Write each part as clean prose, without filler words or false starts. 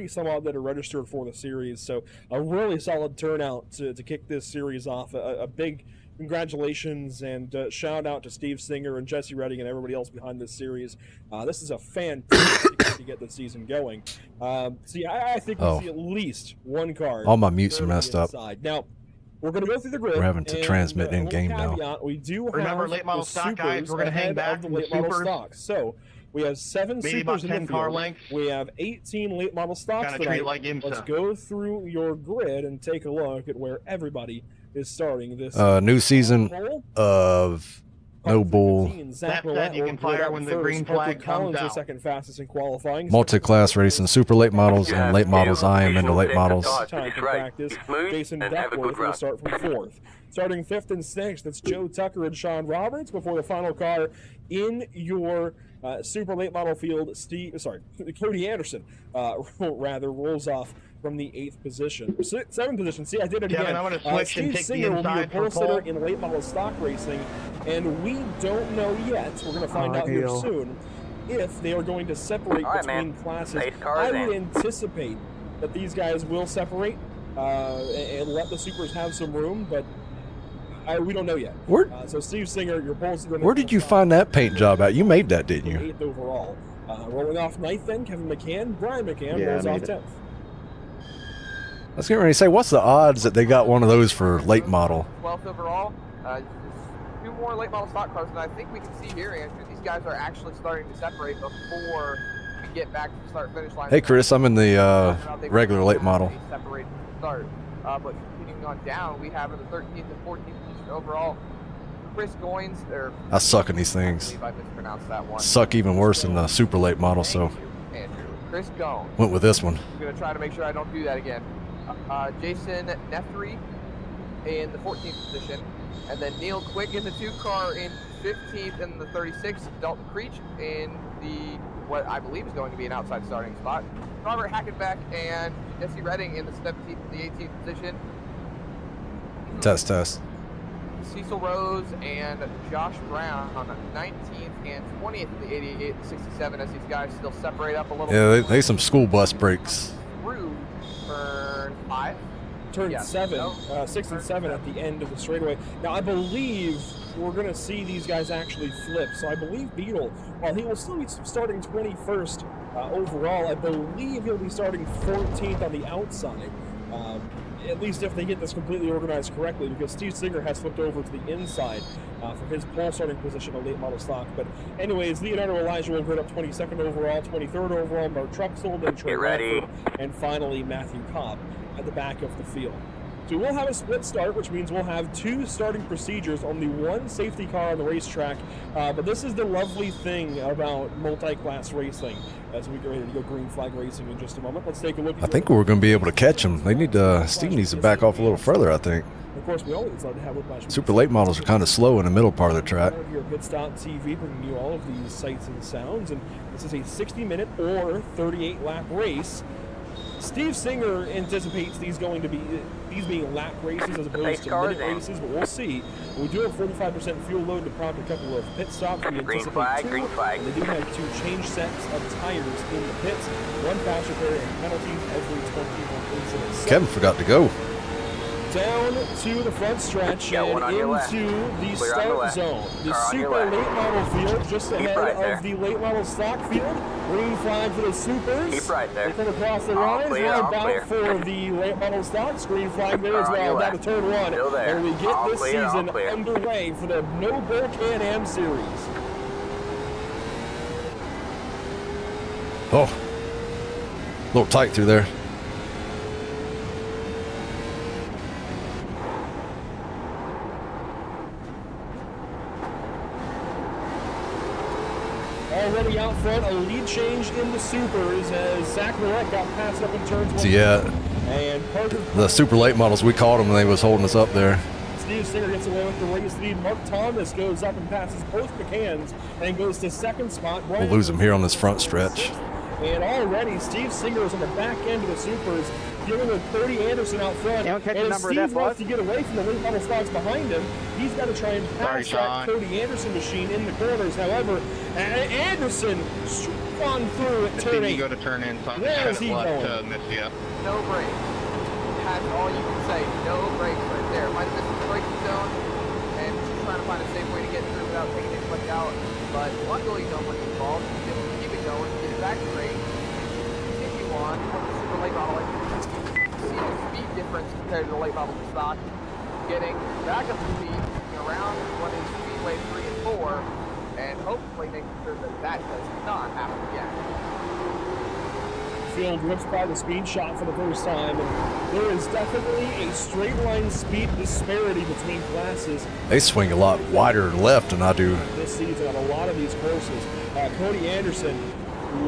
some odd that are registered for the series. So a really solid turnout to kick this series off. A big congratulations and shout out to Steve Singer and Jesse Redding and everybody else behind this series. This is a fantastic way to get the season going. See, I think we'll see at least one card. All my mutes are messed up. Now, we're going to go through the grid. We're having to transmit in game now. We do remember have late model stock guys. We're going to hang back the late model stocks. So we have 7 maybe supers about 10 in the car field. length. We have 18 late model stocks tonight. Like Let's go through your grid and take a look at where everybody is starting this new season of No Bull. That you can fire when the green flag comes out. Second fastest in qualifying. Multi-class racing, super late models, and late models. I am into late models. Time to practice. Jason Duckworth will start from 4th. Starting 5th and 6th, that's Joe Tucker and Sean Roberts before the final car in your super late model field. Cody Anderson rather rolls off from the 8th position. 7th position. See, I did it again. Kevin, I'm going to switch and take Singer the will be your inside pole for sitter pole. in late model stock racing, and we don't know yet. We're going to find out here soon if they are going to separate between classes. I would anticipate that these guys will separate and let the supers have some room, but we don't know yet. So Steve Singer, your pole sitter. Where did you find that paint job at? You made that, didn't you? 8th overall. Rolling off 9th then, Kevin McCann. Brian McCann rolls off 10th. I was getting ready to say, what's the odds that they got one of those for late model? 12th overall. 2 more late model stock cars, and I think we can see here, Andrew, these guys are actually starting to separate before we get back to the start-finish line. Hey, Chris, I'm in the regular late model. Separate to start. But continuing on down, we have in the 13th and 14th position overall, Chris Goins. I suck in these things. I mispronounced that one. Suck even worse in the super late model, so Andrew. Chris Goins. went with this one. I'm going to try to make sure I don't do that again. Jason Nefri in the 14th position, and then Neil Quick in the 2 car in 15th, and the 36th, Dalton Creech in the what I believe is going to be an outside starting spot. Robert Hackenbeck and Jesse Redding in the 17th and the 18th position. Test. Cecil Rose and Josh Brown on the 19th and 20th of the 88 and 67 as these guys still separate up a little Yeah, bit. they some school bus breaks. Through turn 5. Turn 7, 6 and 7 at the end of the straightaway. Now, I believe we're going to see these guys actually flip. So I believe Beetle, while he will still be starting 21st overall, I believe he'll be starting 14th on the outside. At least if they get this completely organized correctly, because Steve Singer has flipped over to the inside for his pole starting position on late model stock. But anyways, Leonardo Elijah will grid up 22nd overall, 23rd overall, Mark Truxell, then Trey Radford, and finally Matthew Cobb at the back of the field. So we'll have a split start, which means we'll have 2 starting procedures, only 1 safety car on the racetrack. But this is the lovely thing about multi-class racing. As we get ready to go green flag racing in just a moment, let's take a look. I think we're going to be able to catch them. They need to. Steve needs to back off a little further, I think. Of course, we always love to have super late models are kind of slow in the middle part of the track. Your Pit Stop TV bringing you all of these sights and sounds, and this is a 60-minute or 38-lap race. Steve Singer anticipates these being lap races as opposed to minute races, but we'll see. We do have 45% fuel load to prompt a couple of pit stops. We anticipate 2, and they do have 2 change sets of tires in the pits, 1 fast repair and penalties every 21 incidents. Kevin forgot to go. Down to the front stretch and into the start zone. The super late model field just ahead of the late model stock field. Green flag for the supers. They come across the lines. Now back for the late model stocks. Green flag there as well. Down to turn 1. And we get this season underway for the No Bull Can-Am Series. Oh, a little tight through there. Already out front, a lead change in the supers as Zach Lorette got passed up in turns 1. Yeah, and the super late models, we caught them and they was holding us up there. Steve Singer gets away with the race lead. Mark Thomas goes up and passes both McCanns and goes to 2nd spot. We'll lose him here on this front stretch. And already Steve Singer is on the back end of the supers, giving with Cody Anderson out front. And if Steve wants to get away from the late model stocks behind him, he's got to try and pass that Cody Anderson machine in the corners. However, Anderson on through at turn 8. You go to turn in, so Where is he going? miss you. No brakes. That's all you can say. No brakes right there. Might have missed the braking zone and trying to find a safe way to get through without taking anybody out. But luckily, no one's involved. He's able to keep it going, get it back straight, continue on. With the super late model, see the speed difference compared to the late model stock. Getting back up to speed around what is speedway 3 and 4, and hopefully making sure that that does not happen again. Field rips by the speed shot for the first time, and there is definitely a straight line speed disparity between classes. They swing a lot wider left than I do. This season on a lot of these courses. Cody Anderson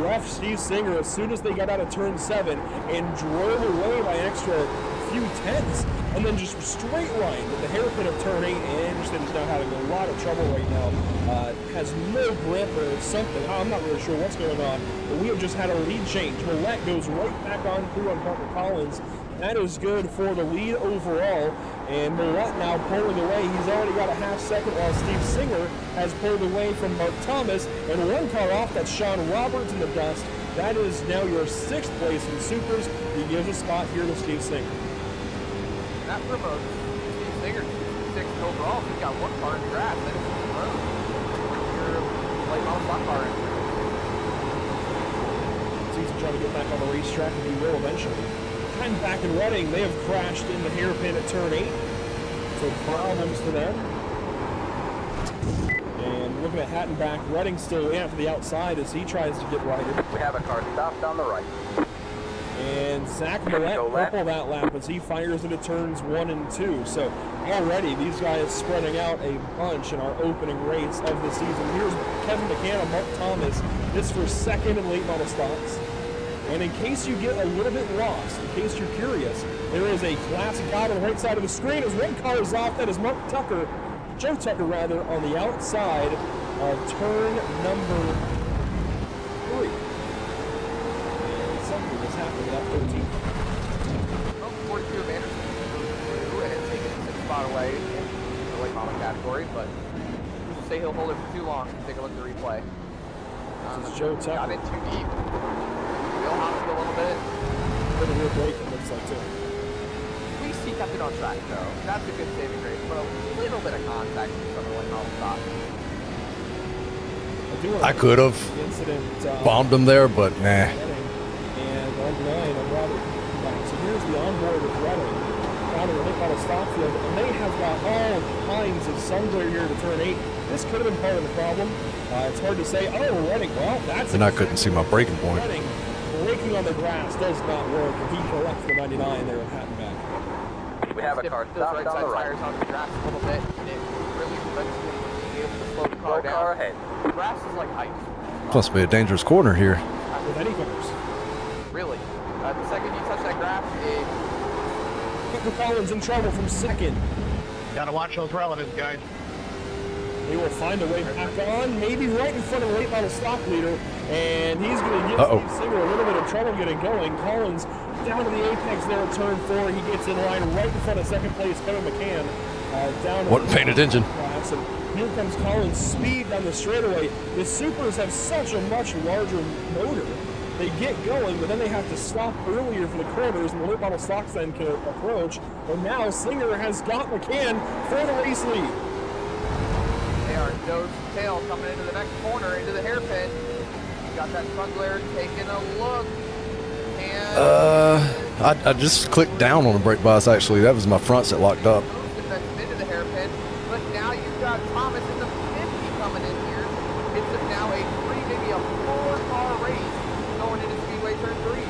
left Steve Singer as soon as they got out of turn 7 and drove away by an extra few tenths, and then just straight lined at the hairpin of turn 8. Anderson is now having a lot of trouble right now. Has no grip or something. I'm not really sure what's going on, but we have just had a lead change. Millette goes right back on through on Parker Collins. That is good for the lead overall, and Millette now pulling away. He's already got a half second, while Steve Singer has pulled away from Mark Thomas, and one car off. That's Sean Roberts in the dust. That is now your 6th place in Supers. He gives a spot here to Steve Singer. That promotes Steve Singer to 6th overall. He's got one car in the grass. That is the road. Your late model stock car in. He's trying to get back on the racetrack, and he will eventually. And back in Reading, they have crashed in the hairpin at turn 8. So problems for them. And looking at Hattenback, Reading still in to the outside as he tries to get righted. We have a car stopped on the right. And Zach Millette purple that lap as he fires into turns 1 and 2. So already these guys spreading out a bunch in our opening race of the season. Here's Kevin McCann and Mark Thomas. This for 2nd in late model stocks. And in case you get a little bit lost, in case you're curious, there is a classic guide on the right side of the screen as one car is off. That is Mark Tucker, Joe Tucker rather, on the outside of turn number 3. And something is happening at 13. Well, 42 of Anderson through and taking the 6th spot away in the late model category, but who's to say he'll hold it for too long? Take a look at the replay. This is Joe Tucker. Got in too deep. Bill hopped a little bit. Bit of real break, it looks like, too. At least he kept it on track, though. That's a good saving grace, but a little bit of contact with some of the late model stock. I could have bombed him there, but nah. And on 9 of Robert. So here's the onboard of Reading down in the late model stock field, and they have got all kinds of sun glare here to turn 8. This could have been part of the problem. It's hard to say, oh, Reading, well, that's... And I couldn't see my braking point. Reading braking on the grass does not work, and he collects the 99 there at Hattenback. We have a car stopped on the right. Tires on the grass a little bit, and it really prevents him from being able to slow the car Slow down. car ahead. The grass is like ice. Must be a dangerous corner here. With any cars. Really. The second you touch that grass, it... Parker Collins in trouble from 2nd. Gotta watch those relatives, guys. He will find a way back on, maybe right in front of the late model stock leader, and he's going to give Steve Singer a little bit of trouble getting going. Collins down to the apex there at turn 4. He gets in line right in front of 2nd place Kevin McCann. Wasn't paying attention. And here comes Collins' speed down the straightaway. The Supers have such a much larger motor. They get going, but then they have to stop earlier for the corners, and the late model stocks then can approach. And now Singer has got McCann for the race lead. They are nose to tail coming into the next corner, into the hairpin. Got that front glare, taking a look. And I just clicked down on the brake bias, actually. That was my fronts that locked up. into the hairpin, but now you've got Thomas in the 50 coming in here. It's now a 3, maybe a 4-car race going into Speedway turn 3.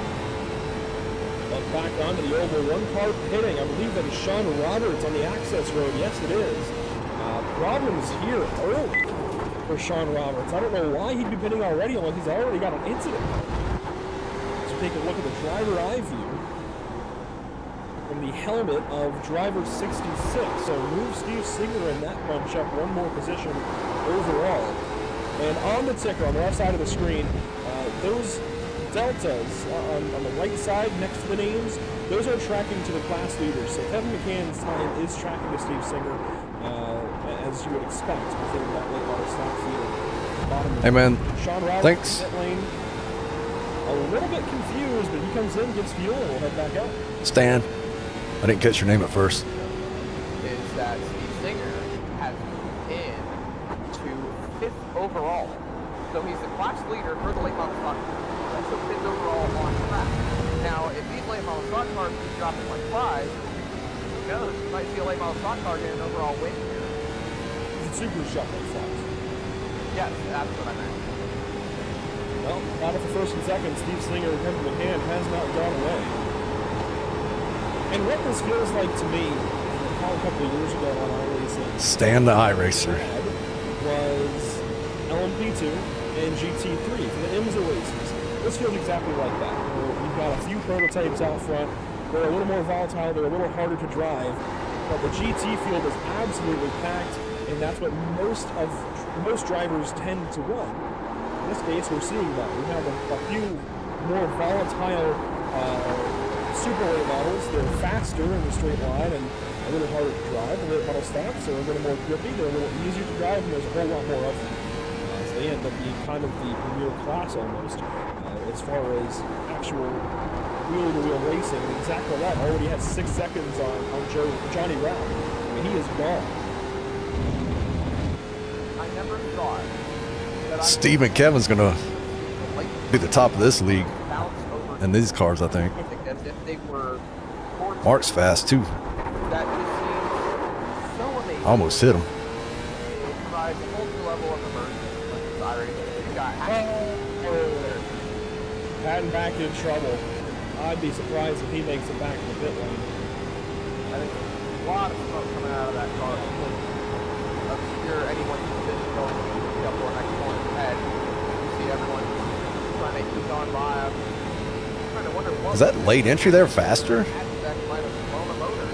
But back onto the oval, 1 car pitting. I believe that is Sean Roberts on the access road. Yes, it is. Problems here early for Sean Roberts. I don't know why he'd be pitting already, unless he's already got an incident. Let's take a look at the driver eye view from the helmet of driver 66. So move Steve Singer in that bunch up 1 more position overall. And on the ticker on the left side of the screen, those deltas on the right side next to the names, those are tracking to the class leaders. So Kevin McCann's time is tracking to Steve Singer, as you would expect within that late model stock field. Bottom hey man, Sean Roberts, thanks. pit lane, a little bit confused, but he comes in, gets fuel, and we'll head back up. Stan. I didn't catch your name at first. Is that Steve Singer has moved in to 5th overall. So he's the class leader for the late model stock. Also 5th overall on track. Now, if these late model stock cars keep dropping like flies, who knows? You might see a late model stock car get an overall win here. It's a super shot like flies. Yes, that's what I meant. Well, out of the first and second, Steve Singer, hand in hand, has not gone away. And what this feels like to me, a couple of years ago on iRacing, Stan the iRacer. was LMP2 and GT3 for the IMSA races. This feels exactly like that. We've got a few prototypes out front. They're a little more volatile. They're a little harder to drive. But the GT field is absolutely packed, and that's what most drivers tend to run. In this case, we're seeing that. We have a few more volatile super late models. They're faster in the straight line and a little harder to drive. The late model stocks are a little more grippy. They're a little easier to drive, and there's a whole lot more of them. So they end up being kind of the premier class almost as far as actual wheel-to-wheel racing. And Zach Roulette already has 6 seconds on Johnny Rapp. I mean, he is gone. I never thought that Steve and Kevin's going to like be the top of this league bounce over in these cars, I think. as if they were sports. Mark's fast, too. That just seems so amazing. Almost hit him. It provides a whole new level of immersion with this iRacing. You've got Patton back in trouble. I'd be surprised if he makes it back to the pit lane. I think there's a lot of smoke coming out of that car. Obscure anyone's position going to the up or next corner ahead. You see everyone trying to eat on by. I'm trying to wonder what Is that late entry there faster? that might have blown a motor.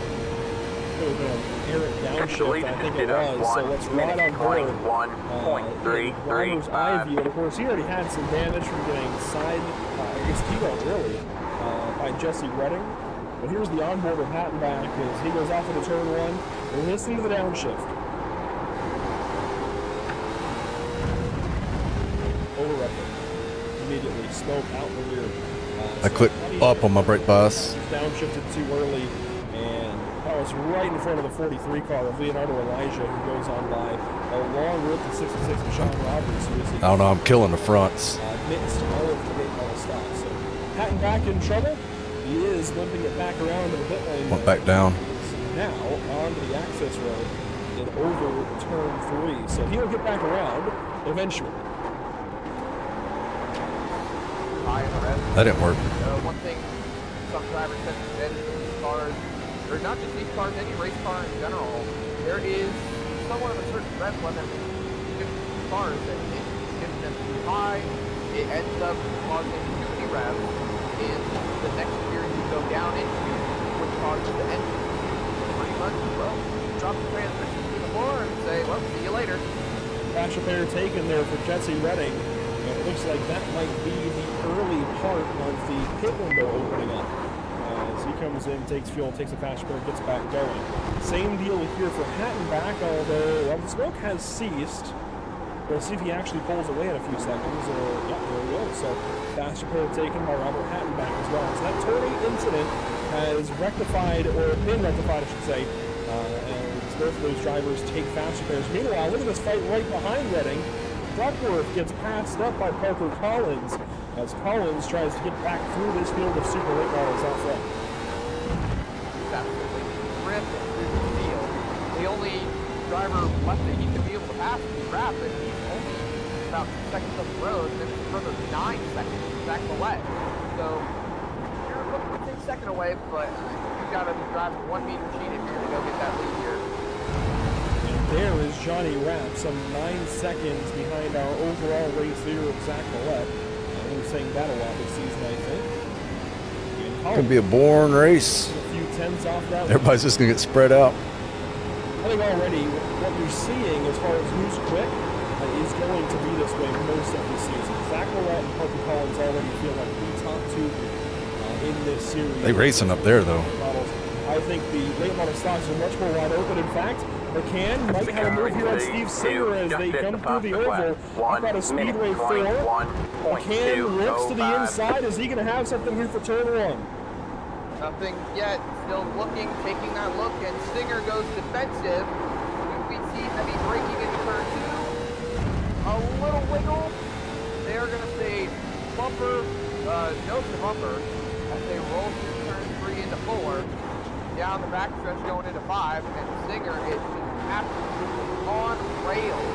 It was an errant downshift, I think it was. So let's ride on board. Driver's eye view. And of course, he already had some damage from getting side, I guess, T-boned really, by Jesse Redding. But here's the onboard of Hattenback as he goes off into turn 1. We're listening to the downshift. Over-record. Immediately. Smoke out the rear. I clicked up on my brake bias. Downshifted too early, and that was right in front of the 43 car of Leonardo Elijah, who goes on by, along with the 66 of Sean Roberts, who is I don't know, I'm killing the fronts. mixed all of the late model stock. So Patton back in trouble. He is limping it back around to the pit lane. Went back down. Now onto the access road and over turn 3. So he'll get back around eventually. High in the red. That didn't work. One thing some drivers tend to say is these cars, or not just these cars, any race car in general, there is somewhat of a certain rev limit to these cars that if you get them too high, it ends up causing too many revs, and the next gear you go down into would cause the engine pretty much, well, drop the transmission to the floor and say, well, see you later. Crash repair taken there for Jesse Redding. And it looks like that might be the early part of the pit window opening up. As he comes in, takes fuel, takes a fast repair, gets back going. Same deal here for Hattenback, although well, the smoke has ceased. We'll see if he actually pulls away in a few seconds. Yeah, there we go. So fast repair taken by Robert Hattenback as well. So that turning incident has rectified, or been rectified, I should say. And both of those drivers take fast repairs. Meanwhile, look at this fight right behind Redding. Duckworth gets passed up by Parker Collins as Collins tries to get back through this field of super late models out front. He's absolutely ripping through the field. The only driver left that he could be able to pass is Rapp, and he's only about 2 seconds up the road, and then it's further 9 seconds to Zach Millette. So you're looking to take a second away, but you've got to drive 1 meter machine if you're going to go get that lead here. There is Johnny Rapp, some 9 seconds behind our overall race leader of Zach Millette. We're saying that a lot this season, I think. Could be a boring race. A few tenths off that. Everybody's just gonna get spread out. I think already what you're seeing as far as who's quick is going to be this way most of the season. Zach Millette and Parker Collins already feel like the top 2 in this series. They racing up there though. I think the late model stocks are much more wide open. In fact, McCann might have a move here on Steve Singer as they come through the oval. Up out of Speedway 4. McCann looks to the inside. Is he going to have something here for turn 1? Nothing yet. Still looking, taking that look, and Singer goes defensive. We see heavy braking into turn 2. A little wiggle. They are going to stay bumper, nose to bumper, as they roll through turn 3 into 4. Down the backstretch going into 5, and Singer is absolutely on rails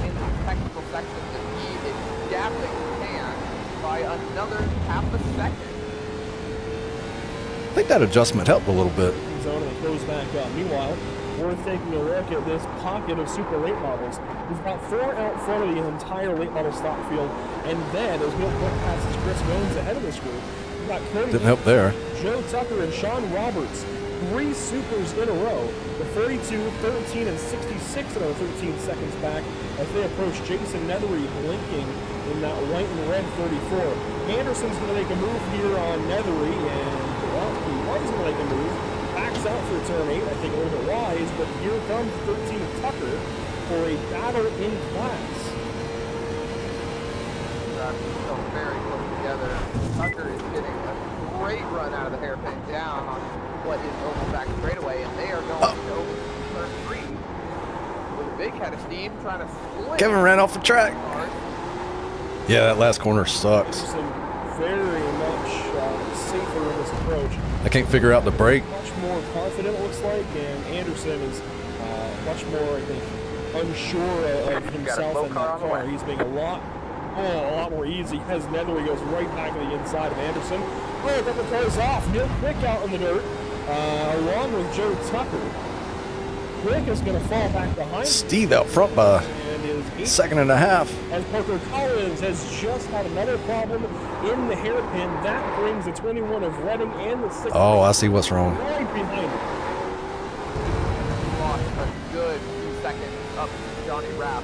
in the technical sections, and he is gapping McCann by another half a second. I think that adjustment helped a little bit. Zone and goes back up. Meanwhile, we're taking a look at this pocket of super late models. We've got 4 out front of the entire late model stock field, and then as Neil Quick passes Chris Jones ahead of this group, we've got Cody, Didn't help there. Joe Tucker, and Sean Roberts. 3 supers in a row. The 32, 13, and 66 another 13 seconds back as they approach Jason Nethery blinking in that white and red 34. Anderson's going to make a move here on Nethery, and well, he was going to make a move. Backs out for turn 8, I think a little bit wise, but here comes 13 Tucker for a battle in class. Still very close together. Tucker is getting a great run out of the hairpin down on what is oval back straightaway, and they are going to open turn 3 with a big head of steam trying to split. Kevin ran off the track. Yeah, that last corner sucks. Anderson very much safer in this approach. I can't figure out the brake. Much more confident, it looks like, and Anderson is much more, I think, unsure of himself in that car. He's being a lot more easy as Nethery goes right back to the inside of Anderson. Oh, a couple cars off. Neil Quick out in the dirt, along with Joe Tucker. Quick is going to fall back behind. Steve out front by a second and a half. As Parker Collins has just had another problem in the hairpin. That brings the 21 of Redding and the 6. Oh, I see what's wrong. Right behind him. Lost a good few seconds up to Johnny Rapp.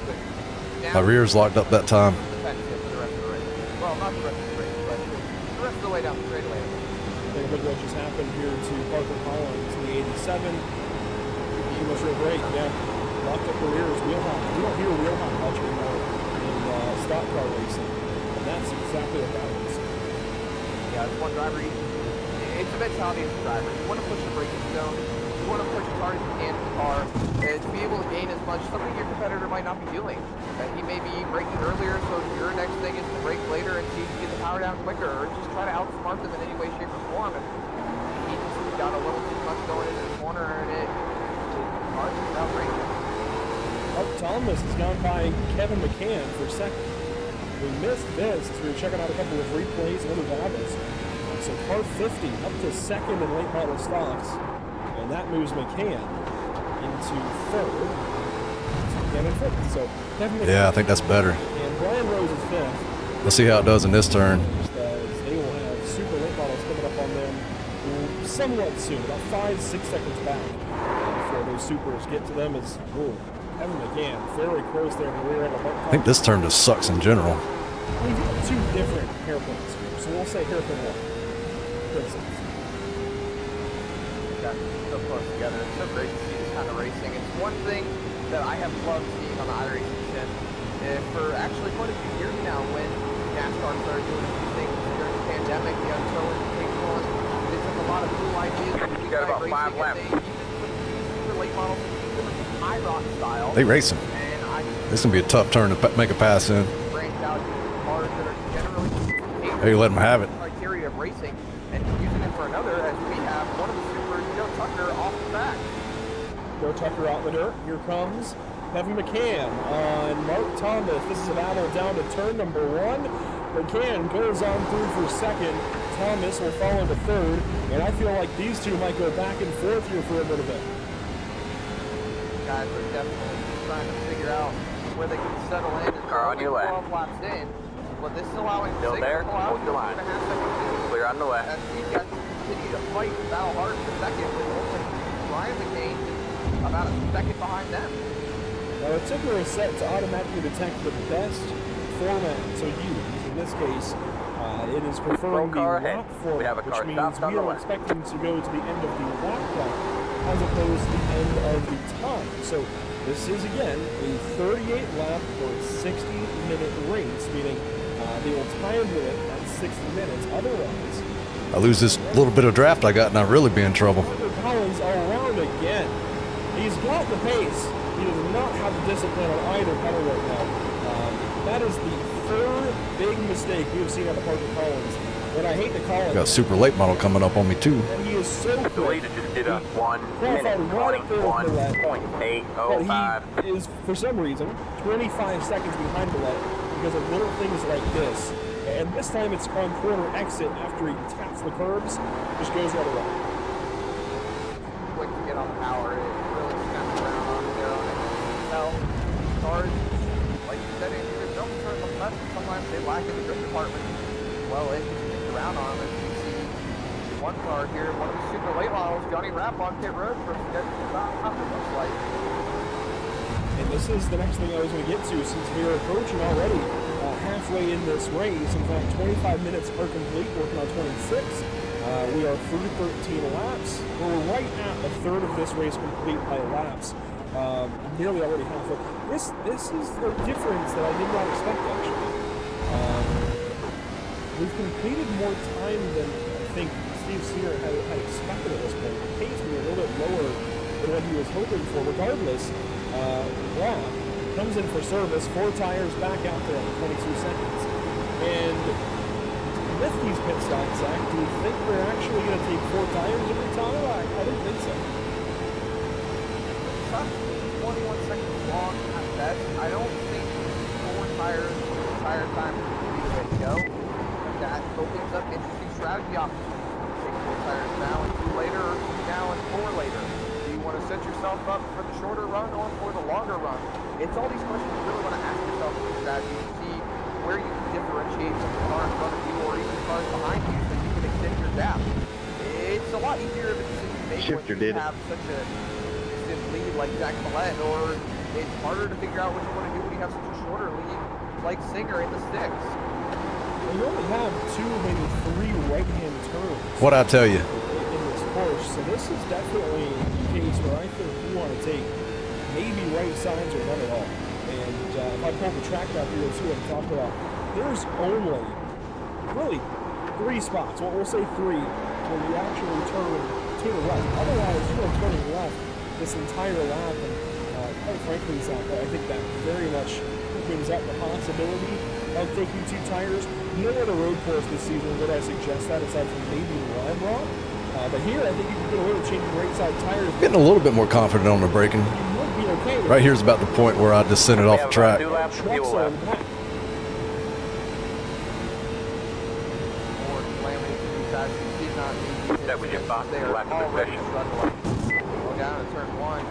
My rear's locked up that time. Defensive for the rest of the race. Well, not the rest of the race, but the rest of the way down the straightaway. Take a look at what just happened here to Parker Collins in the 87. He was real great, yeah. Locked up the rears, wheel hop. We don't hear wheel hop much anymore in stock car racing. And that's exactly what that is. Yeah, it's one driver. It's a mentality of the driver. You want to push the braking zone. You want to push as hard as you can in the car to be able to gain as much, something your competitor might not be doing. He may be braking earlier, so your next thing is to brake later and see if you get the power down quicker, or just try to outsmart them in any way, shape, or form. And he just got a little too much going into the corner, and it hard without braking. Mark Thomas has gone by Kevin McCann for second. We missed this as we were checking out a couple of replays and other battles. So car 50 up to second in late model stocks, and that moves McCann into third. And in fifth. So Kevin McCann, Yeah, I think that's better. and Brian Rose is fifth. Let's see how it does in this turn. As they will have super late models coming up on them somewhat soon, about 5-6 seconds back before those supers get to them. As Kevin McCann very close there in the rear end of Mark. I think this turn just sucks in general. We've got 2 different hairpins here, so we'll say hairpin 1. For instance. Got so close together. It's so great to see this kind of racing. It's one thing that I have loved seeing on the iRacing sim for actually quite a few years now, when NASCAR started doing a few things during the pandemic. The Untold Invitational, and they took a lot of cool ideas. You got about 5 laps. Even super late models, even high rock style. They racing. And I This is going to be a tough turn to make a pass in. branched out cars that are generally Hey, let them have it. criteria of racing and using it for another, as we have one of the supers, Joe Tucker, off the track. Joe Tucker out in the dirt. Here comes Kevin McCann on Mark Thomas. This is a battle down to turn number 1. McCann goes on through for second. Thomas will fall into third. And I feel like these two might go back and forth here for a little bit. Guys are definitely trying to figure out where they can settle in. Car on your left. 12 laps in. But this is allowing Still Singer there? to pull out Hold the line. 2.5 seconds. Clear on the left. As these guys continue to fight and battle hard for second, with only Ryan McCain about a second behind them. Now, the ticker is set to automatically detect the best format to use. In this case, it is preferring the car lap ahead. format, We have a which car means stopped on we the are left. expecting to go to the end of the lap clock as opposed to the end of the time. So this is, again, a 38 lap or 60-minute race, meaning they will time limit at 60 minutes. Otherwise, I lose this little bit of draft I got and I'll really be in trouble. Collins around again. He's got the pace. He does not have the discipline on either pedal right now. That is the third big mistake we have seen out of Parker Collins. And I hate to call it. Got a super late model coming up on me too. And he is so The quick. leader just did a 1 Qualified minute right there with Millette. 21.805. But he is, for some reason, 25 seconds behind Millette because of little things like this. And this time it's on corner exit after he taps the curbs, just goes right away. Quick to get on power. It really snaps around on their own. Tell these cars, like you said, Andrew, don't turn the left. Sometimes they lack in the grip department. Well, it just sticks around on them. As you see one car here, one of the super late models, Johnny Rapp on pit road for scheduled stop, it looks like. And this is the next thing I was going to get to, since we are approaching already halfway in this race. In fact, 25 minutes are complete, working on 26. We are through 13 laps. We're right at a third of this race complete by laps. Nearly already halfway. This is the difference that I did not expect, actually. We've completed more time than I think Steve Sear had expected at this point. The pace being a little bit lower than what he was hoping for. Regardless, Rob comes in for service, 4 tires back out there in 22 seconds. And with these pit stops, Zach, do you think we're actually going to take 4 tires every time? I don't think so. Truck 21 seconds long at best. I don't think 4 tires tire time would be the way to go. That opens up interesting strategy options. Take 4 tires now and 2 later, or 2 now and 4 later. Do you want to set yourself up for the shorter run or for the longer run? It's all these questions you really want to ask yourself in this strategy to see where you can differentiate from the car in front of you or even cars behind you so you can extend your gap. It's a lot easier of a decision to make Shifter when you did it. have such a distant lead like Zach Millette, or it's harder to figure out what you want to do when you have such a shorter lead like Singer in the sticks. We only have 2, maybe 3 right-hand turns. What'd I tell you? In this course, so this is definitely a case where I think we want to take maybe right sides or none at all. And if I pull the track out here, see what I'm talking about. There's only really 3 spots. Well, we'll say 3 where you actually turn to the right. Otherwise, you're turning left this entire lap. And quite frankly, Zach, I think that very much opens up the possibility of taking 2 tires. No other road course this season would I suggest that, aside from maybe Lime Rock. But here, I think you can get away with changing right side tires. Getting a little bit more confident on the braking. You would be okay with Right here's about the point where I just sent it off the track. 2 laps of trucks fuel on left. the back. Or slamming into these guys who did not need these That was your incidents. box They are left of already possession. struggling. Go down to turn 1.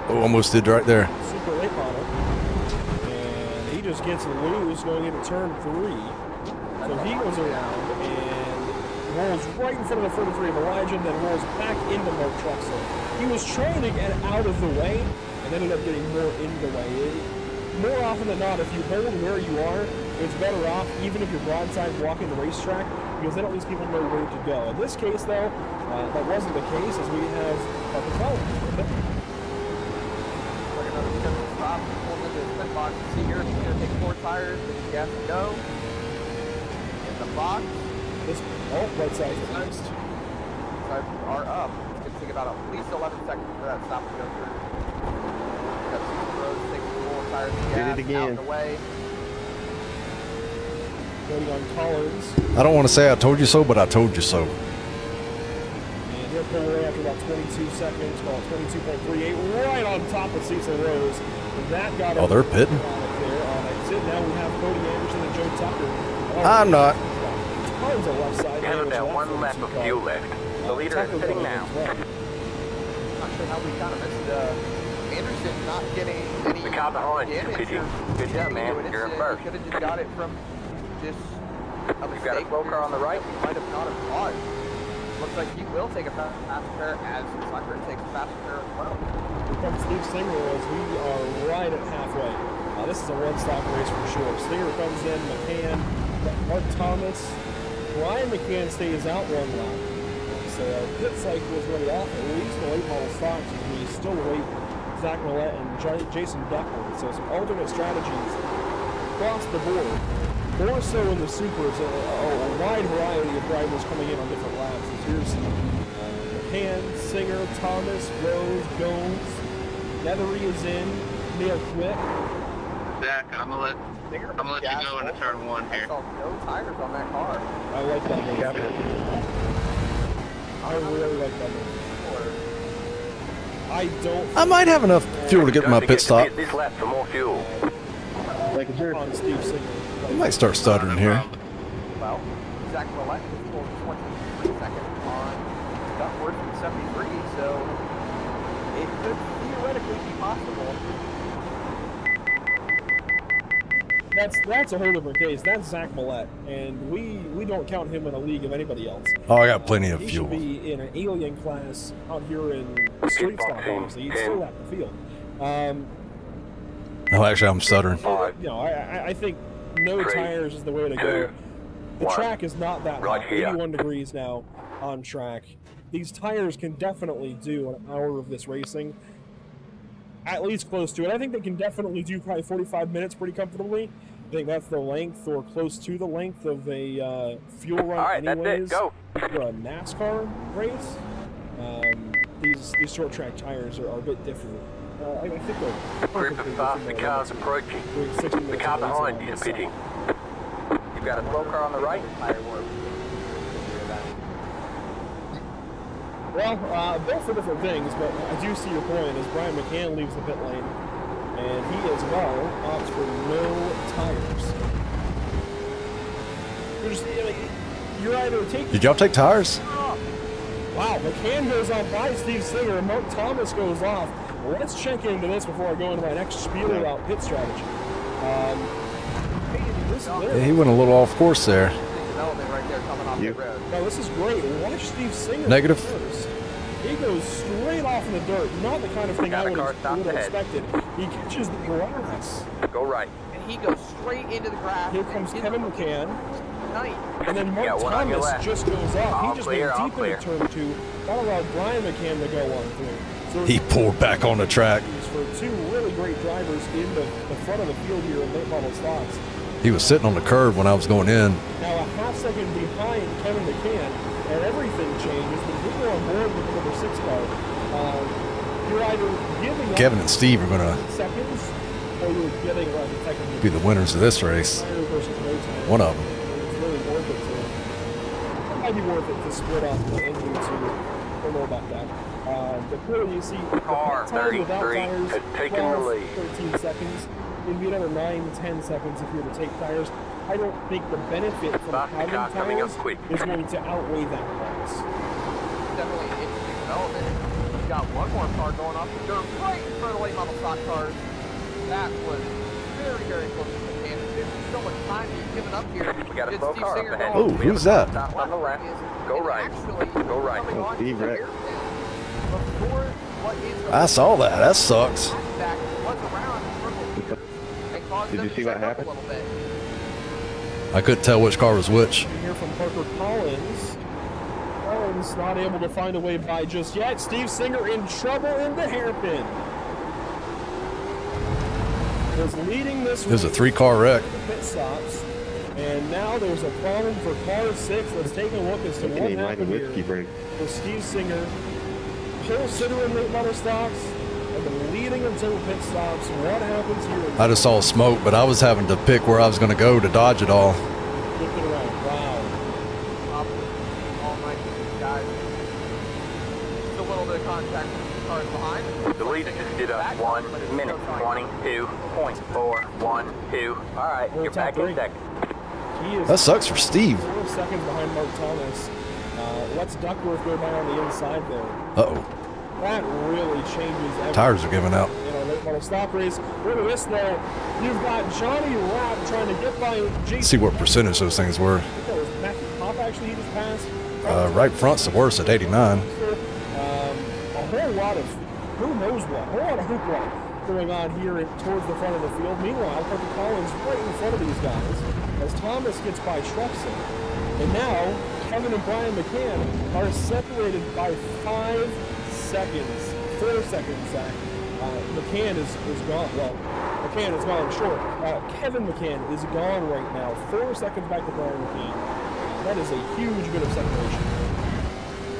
Oh, almost did right there. Super late model. And he just gets loose going into turn 3. So he goes around and rolls right in front of the 43 of Elijah, and then rolls back into Mark Truxell. He was trying to get out of the way and ended up getting more in the way. More often than not, if you hold where you are, it's better off, even if you're broadside walking the racetrack, because then at least people know where to go. In this case, though, that wasn't the case, as we have Parker Collins. Like another scheduled stop, pulls into his pit box. See here, he's going to take 4 tires, then he has to go. In the box, This, right side is next. tires are up. It's going to take about at least 11 seconds for that stop to go through. Got Susan Rose taking 4 tires of gas Did it out again. and away. Going on Collins. I don't want to say I told you so, but I told you so. And he'll pull away after about 22 seconds, call it 22.38, right on top of Cecil Rose. And that got Oh, they're pitting. there on exit. Now we have Cody Anderson and Joe Tucker. I'm not. Tons of left side. You have damage about left 1 for lap the of car. fuel left. The leader is Tucker pitting going now. as well. Not sure how we kind of missed Anderson not getting any The car behind you, damage. Pidgey. Good job, man. You're in first. Could have just got it from just a You've got a mistake slow car on the right. Might have not have caught. Looks like he will take a faster pair as Sucker takes a faster pair as well. Here comes Steve Singer as we are right at halfway. This is a one-stop race for sure. Singer comes in, McCann, Mark Thomas. Ryan McCann stays out 1 lap. pit cycle was really off, at least the late model stocks, and we still await Zach Millette and Jason Duckworth. So some alternate strategies across the board. More so in the supers, a wide variety of drivers coming in on different laps. Here's McCann, Singer, Thomas, Rose, Gomes, Nethery is in, Neil Quick. Zach, I'm gonna let you go into turn 1 I here. saw no tires on that car. I like that move. I really like that move. I don't I might have enough fuel to get to my pit stop. This lap for more fuel. Thank you, sir. on Steve Singer. I might start stuttering here. Well, Zach Millette was pulled 23 seconds on Duckworth in 73, so it could theoretically be possible. That's a whole different case. That's Zach Millette, and we don't count him in a league of anybody else. Oh, I got plenty of He fuel. should be in an alien class out here in street stock, honestly. He'd still have the field. No, actually, I'm stuttering. You know, I think no tires is the way to go. The track is not that hot. 81 degrees now on track. These tires can definitely do an hour of this racing. At least close to it. I think they can definitely do probably 45 minutes pretty comfortably. I think that's the length or close to the length of a fuel run. All right, anyways, that's it. Go. For a NASCAR race. These short track tires are a bit different. I think they're Group perfectly of faster within cars their approaching. limits. 60 The minutes car of racing behind on you this pitting. side. You've got a slow car on the right. Well, both for different things, but I do see your point as Brian McCann leaves the pit lane, and he as well opts for no tires. You're either taking... Did y'all take tires? Wow, McCann goes on by Steve Singer, and Mark Thomas goes off. Well, let's check into this before I go into my next spiel about pit strategy. Yeah, he went a little off course there. Development right there coming off the road. No, this is great. Watch Steve Singer Negative. first. He goes straight off in the dirt. Not the kind of thing I would have expected. He catches the grass. Go right. And he goes straight into the grass. Here comes Kevin McCann. Night. And then Mark got one on your Thomas left. just goes off. All He just clear, went all deep into turn 2. That allowed Brian McCann to go on through. So He pulled back on the track. for two really great drivers in the front of the field here in late model stocks. He was sitting on the curb when I was going in. Now a half second behind Kevin McCann, and everything changes. But if you're on board with the number 6 car, you're either giving up Kevin and Steve are going to seconds, or you're getting technically be the winners of this race. tire versus no tire. One of them. It's really worth it to. It might be worth it to split off the engine too. I don't know about that. But clearly you see the Car time without 33 tires, has taken the 12, lead. 13 seconds. It'd be another 9-10 seconds if you were to take tires. I don't think the benefit from Faster having car coming up tires quick. is going to outweigh that price. Definitely an interesting development. We've got one more car going off the dirt right in front of the late model stock cars. That was very, very close to the can. There's so much time he's given up here. We got a Did slow Steve car Singer up ahead. go Oh, off? who's that? Stop on the left. Is- Go is right. actually Go right. coming on Steve to the Rick. hairpin before what is I saw that. That sucks. back was around triple gears and caused Did them you to see what trip up happened? a little bit. I couldn't tell which car was which. You hear from Parker Collins. Collins not able to find a way by just yet. Steve Singer in trouble in the hairpin. Was leading this. It was a race 3-car wreck. to the pit stops, and now there's a problem for car 6. Let's take a look as to what happened here. break. For Steve Singer, pole sitter in late model stocks, and then leading until pit stops. What happens here? I just saw smoke, but I was having to pick where I was going to go to dodge it all. Looking around. Wow. All night, guys. Just a little bit of contact with the cars behind. The leader just did a 1 minute 22.412. All right, We're you're top back in 3. second. He is That sucks for Steve. 4 seconds behind Mark Thomas. Let's Duckworth go by on the inside there. Uh-oh. That really changes everything. Tires are giving out. You know, late model stock race. Look at this though. You've got Johnny Rapp trying to get by Jason. See what percentage those things were. I think that was Matthew Pop actually he just passed. Right front's the worst at 89. A whole lot of who knows what. A whole lot of hoopla going on here towards the front of the field. Meanwhile, Parker Collins right in front of these guys as Thomas gets by Truxton. And now Kevin and Brian McCann are separated by 5 seconds. 4 seconds, Zach. McCann is gone. Well, McCann is gone short. Kevin McCann is gone right now. 4 seconds back to Brian McCann. That is a huge bit of separation.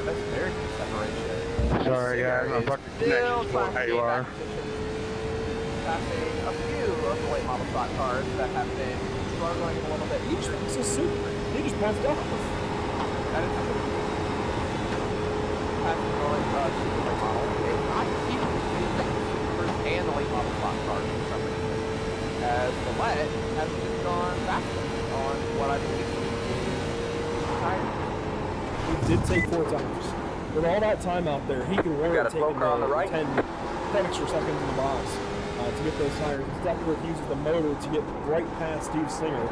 That's very good separation. Sorry, guys. I'm fucking connection. How you are? Passing a few of the late model stock cars that have been struggling a little bit. Each thing's a super. They just passed off. That is true. Passing the late super late model. I keep seeing the supers and the late model stock cars for some reason. As the let has just gone faster on what I believe is tires. He did take 4 tires. With all that time out there, he can really take 10 extra seconds in the box to get those tires. Duckworth uses the motor to get right past Steve Singer.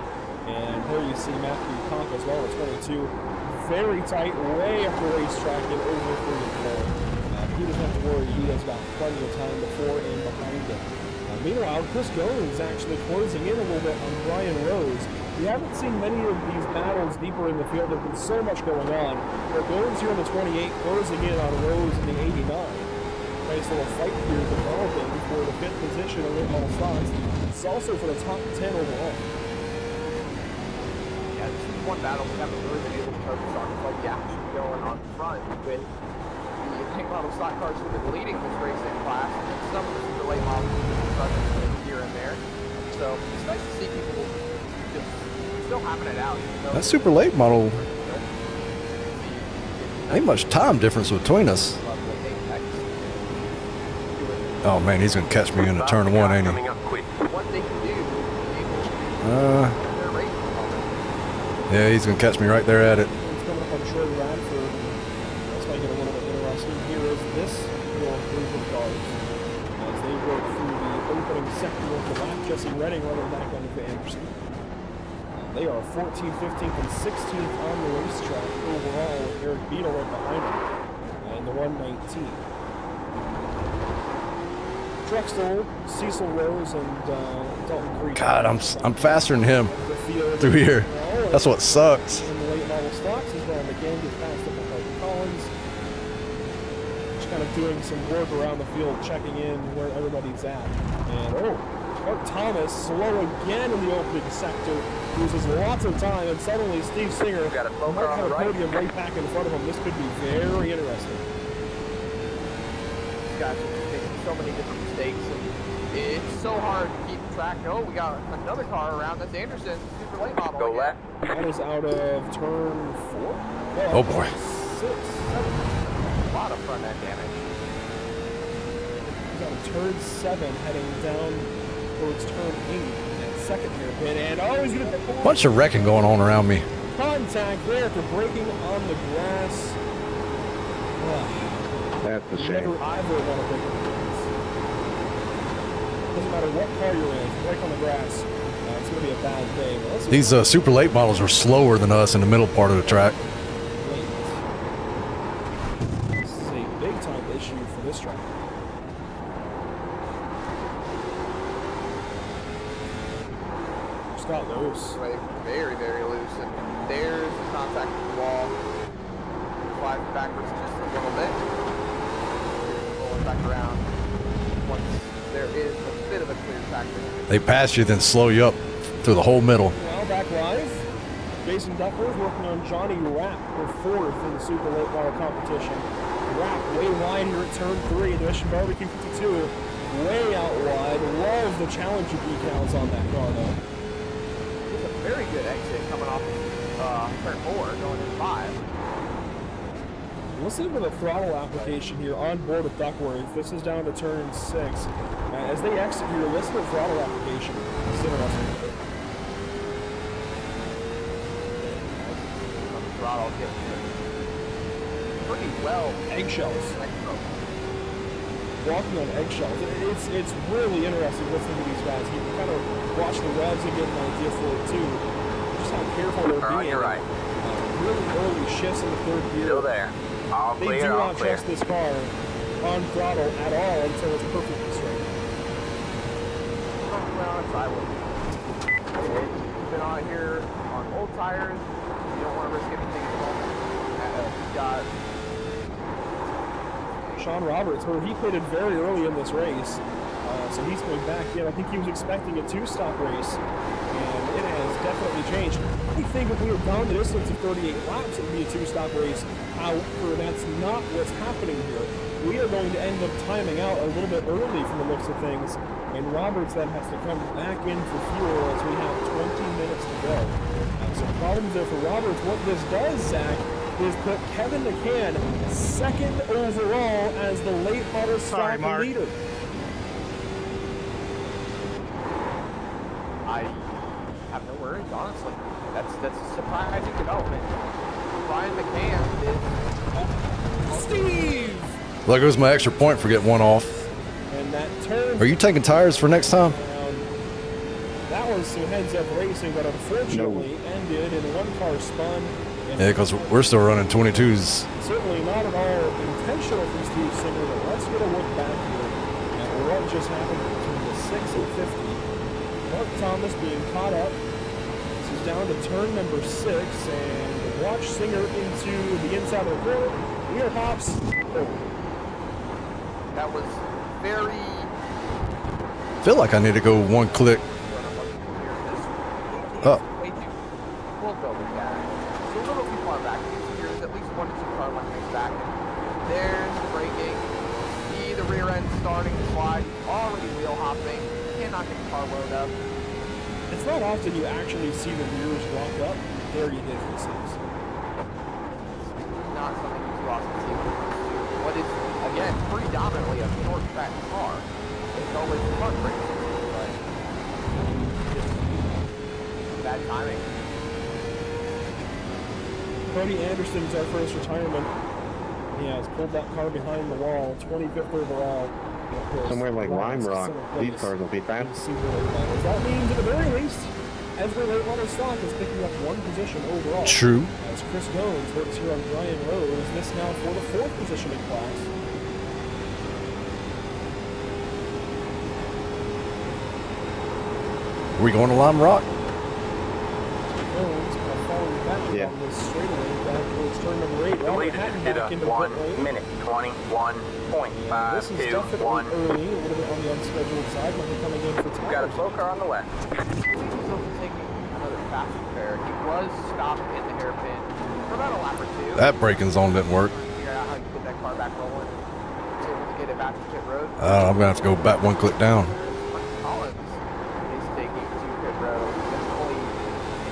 And there you see Matthew Conk as well at 22. Very tight, way up the racetrack and over 3 and 4. He doesn't have to worry. He has got plenty of time before and behind him. Meanwhile, Chris Goins actually closing in a little bit on Brian Rose. We haven't seen many of these battles deeper in the field. There's been so much going on. But Goins here in the 28, closing in on Rose in the 89. Nice little fight here developing for the 5th position in late model stocks. It's also for the top 10 overall. Yeah, this is one battle we haven't really been able to focus on. It's like the action going on front with the late model stock cars who've been leading this racing class, and some of the super late models struggling here and there. So it's nice to see people just still having it out. Even though That super late model, ain't much time difference between us. Oh man, he's gonna catch me into turn 1, ain't he? What they can do is their racing moment. Yeah, he's gonna catch me right there at it. It's coming up on short Radford. That's why I get a little bit interesting. Here is this little group of cars as they work through the opening sector of the lap. Jesse Redding running back on the Anderson. They are 14th, 15th, and 16th on the racetrack overall with Eric Beadle right behind them in the 119. Truxtell, Cecil Rose, and Dalton Creek. God, I'm faster than him through here. That's what sucks. In the late model stocks as well. McGann gets passed up by Collins. Just kind of doing some work around the field, checking in where everybody's at. And Mark Thomas slow again in the opening sector. Loses lots of time, and suddenly Steve Singer might have a podium right back in front of him. This could be very interesting. Guys are making so many different mistakes, and it's so hard to keep track. Oh, we got another car around. That's Anderson, super late model. Go again. left. That is out of turn 4. Oh boy. 6, 7. A lot of front end damage. He's out of turn 7, heading down towards turn 8. And second hairpin, and he's gonna Bunch of wrecking going on around me. contact there after breaking on the grass. That's a shame. Never either want to break on the grass. Doesn't matter what car you're in, if you break on the grass, it's going to be a bad day. But let's These super late models are slower than us in the middle part of the track. This is a big time issue for this track. Just got loose. Like, very, very loose. And there's the contact with the wall. Flies backwards just a little bit. Rolling back around. Once there is a bit of a clear factor. They pass you, then slow you up through the whole middle. Now back live. Jason Duckworth working on Johnny Rapp for 4th in the super late model competition. Rapp way wide here at turn 3. The Mission Barbecue 52 way out wide. Love the Challenger decals on that car though. It's a very good exit coming off turn 4, going in 5. Listen to the throttle application here on board with Duckworth. This is down to turn 6. As they exit here, listen to the throttle application. It's interesting. On the throttle, getting pretty well. Eggshells. Walking on eggshells. It's really interesting listening to these guys. You can kind of watch the revs and get an idea for it too. Just how careful they're being. All right, you're right. Really early shifts in the 3rd gear. Still there. All They clear, do all not clear. trust this car on throttle at all until it's perfectly straight. Well, it's I would. You've been out here on old tires. You don't want to risk anything at the moment. Sean Roberts, where he pitted very early in this race. So he's going back in. I think he was expecting a 2-stop race, and it has definitely changed. I think if we were down the distance of 38 laps, it would be a 2-stop race. However, that's not what's happening here. We are going to end up timing out a little bit early from the looks of things, and Roberts then has to come back in for fuel as we have 20 minutes to go. Some problems there for Roberts. What this does, Zach, is put Kevin McCann second overall as the late model stock leader. I have no worries, honestly. That's a surprising development. Brian McCann is... Steve! There goes my extra point for getting one off. And that turn... Are you taking tires for next time? That was some heads-up racing, but unfortunately ended in one car spun. Yeah, because we're still running 22s. Certainly not at all intentional from Steve Singer, but let's get a look back here at what just happened between the 6 and 50. Mark Thomas being caught up. This is down to turn number 6, and watch Singer into the inside of the corner. Here hops. Oh. That was very... I feel like I need to go one click. Oh. We'll go with that. So a little too far back. There's at least 1 to 2 car lengths back. There's the braking. See the rear end starting to slide. Already wheel hopping. Cannot get the car load up. It's not often you actually see the rears lock up. There you did for the 6. Not something you too often see with what is, again, predominantly a short track car. It's always the front brakes, but just bad timing. Cody Anderson's our first retirement. He has pulled that car behind the wall, 25th overall. Somewhere like Lime Rock, these cars will be fast. That means at the very least, every late model stock is picking up 1 position overall. True. As Chris Goins works here on Brian Rose, this now for the 4th position in class. Are we going to Lime Rock? Goins kind of falling back on this straightaway back towards turn number 8. The leader just did a 1 minute, 21.521. This is definitely early, a little bit on the unscheduled side, might be coming in for time. Got a slow car on the left. He's also taking another fast repair. He was stopped in the hairpin for about a lap or 2. That braking zone didn't work. Figure out how you put that car back rolling. Was able to get it back to pit road. I'm going to have to go back 1 click down. Collins is taking to pit road. Definitely an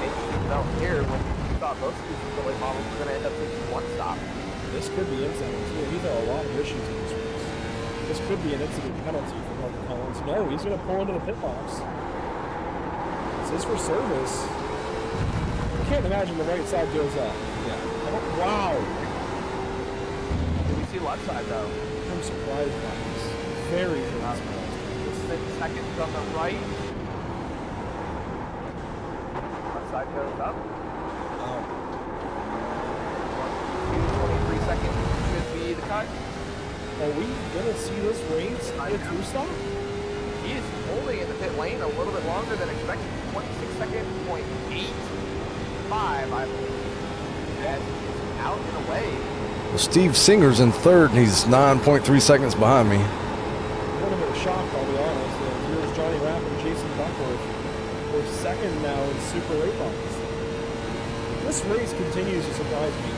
interesting development here when you thought most of these late models were going to end up taking 1 stop. This could be incident too. He's had a lot of issues in this race. This could be an incident penalty for Mark Collins. No, he's going to pull into the pit box. This is for service. I can't imagine the right side goes up. Yeah. Oh, wow. Did we see left side though? I'm surprised by this. Very, very surprised. This is 6 seconds on the right. Left side goes up. 23 seconds should be the cut. Are we going to see this race be a 2-stop? He is holding in the pit lane a little bit longer than expected. 26 seconds, 0.85, I believe. That is out and away. Well, Steve Singer's in 3rd, and he's 9.3 seconds behind me. A little bit shocked, I'll be honest. Here's Johnny Rapp and Jason Duckworth. We're 2nd now in Super Late Models. This race continues to surprise me.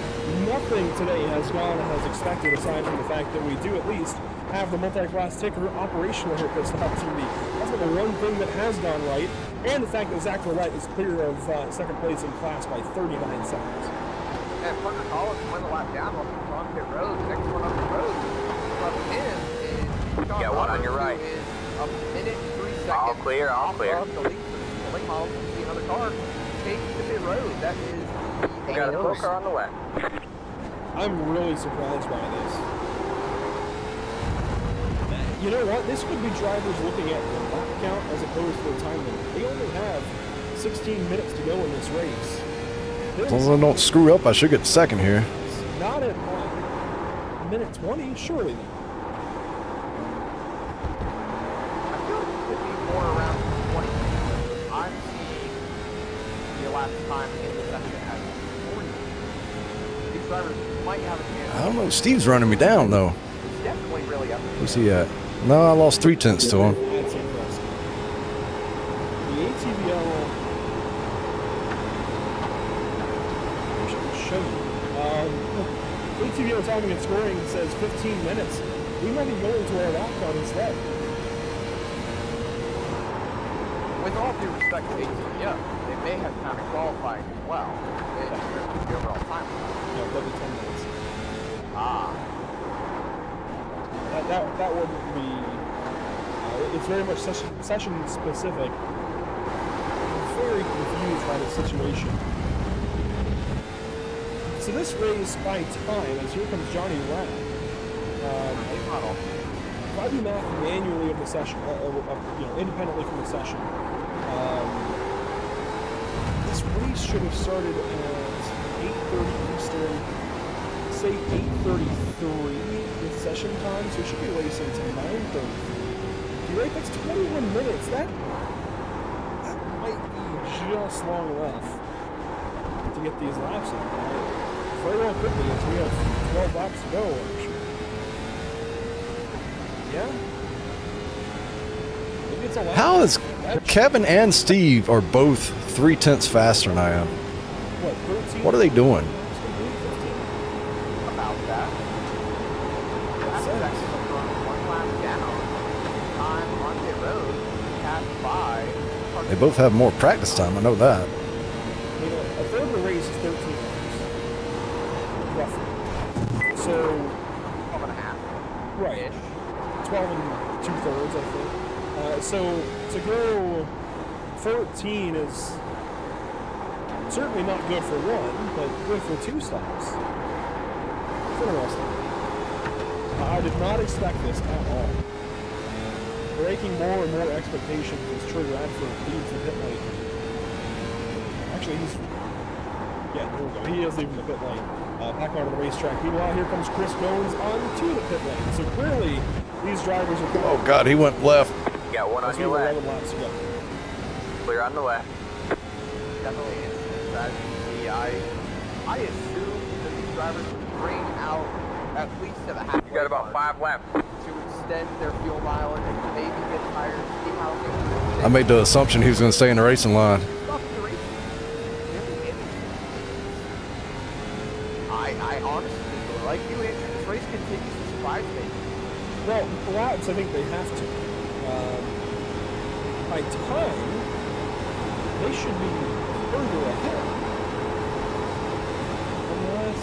Nothing today has gone as expected, aside from the fact that we do at least have the multi-class ticker operational here at this stop TV. That's the one thing that has gone right, and the fact that Zach Roulette is clear of 2nd place in class by 39 seconds. And Parker Collins went a lap down while he was on pit road. The next one up the road from him is Sean Got one on your right. who is a minute and 3 seconds. All clear, all off clear. Of the lead for the late model. You see another car take the pit road. That is We got a slow car on the left. I'm really surprised by this. You know what? This could be drivers looking at the lap count as opposed to the time limit. They only have 16 minutes to go in this race. As long as I don't screw up, I should get 2nd here. Not at minute 20, surely not. I feel like it could be more around 20 minutes. I'm seeing the elapsed time in the session as 40. These drivers might have a chance. I don't know. Steve's running me down, though. It's definitely Where's he at? No, I lost 3/10 to him. That's impressive. The ATVL. I wish I could show you. ATVL timing and scoring says 15 minutes. We might be going to our lap time instead. With all due respect to ATVL, they may have kind of qualifying as well. In terms of the overall time. No, that'd be 10 minutes. Ah. That wouldn't be. It's very much session specific. I'm very confused by the situation. So this race by time, as here comes Johnny Rapp. If I do math manually of the session, independently from the session, this race should have started at 8:30 Eastern, say 8:33 with session time, so it should be racing to 9:33. You're right, that's 21 minutes. That might be just long enough to get these laps in. Very well quickly, as we have 12 laps to go, I'm sure. Yeah? Maybe it's a lap. How is Kevin and Steve are both 3/10 faster than I am? What, 13? What are they doing? About that. That's actually one lap down. Time on the road, passed by. They both have more practice time, I know that. A third of the race is 13 laps. Roughly. So, 12 and a half. right. 12 and 2/3, I think. So to go 14 is certainly not good for one, but good for 2 stops. It's interesting. I did not expect this at all. Breaking more and more expectations as Troy Radford leaves the pit lane. Actually, there we go. He is leaving the pit lane. Back onto the racetrack. Meanwhile, here comes Chris Goins onto the pit lane. So clearly, these drivers are coming. Oh God, he went left. You got one on Let's your move left. 11 laps to go. Clear on the left. Definitely interesting strategy. I assume that these drivers would bring out at least to the halfway You got about mark 5 laps. to extend their fuel mileage and maybe get tires, see how things I made the assumption he was going to stay in the racing line. Stuff in the race is really interesting. I honestly, like you, Andrew, this race continues to surprise me. Well, laps, I think they have to. By time, they should be further ahead. Unless,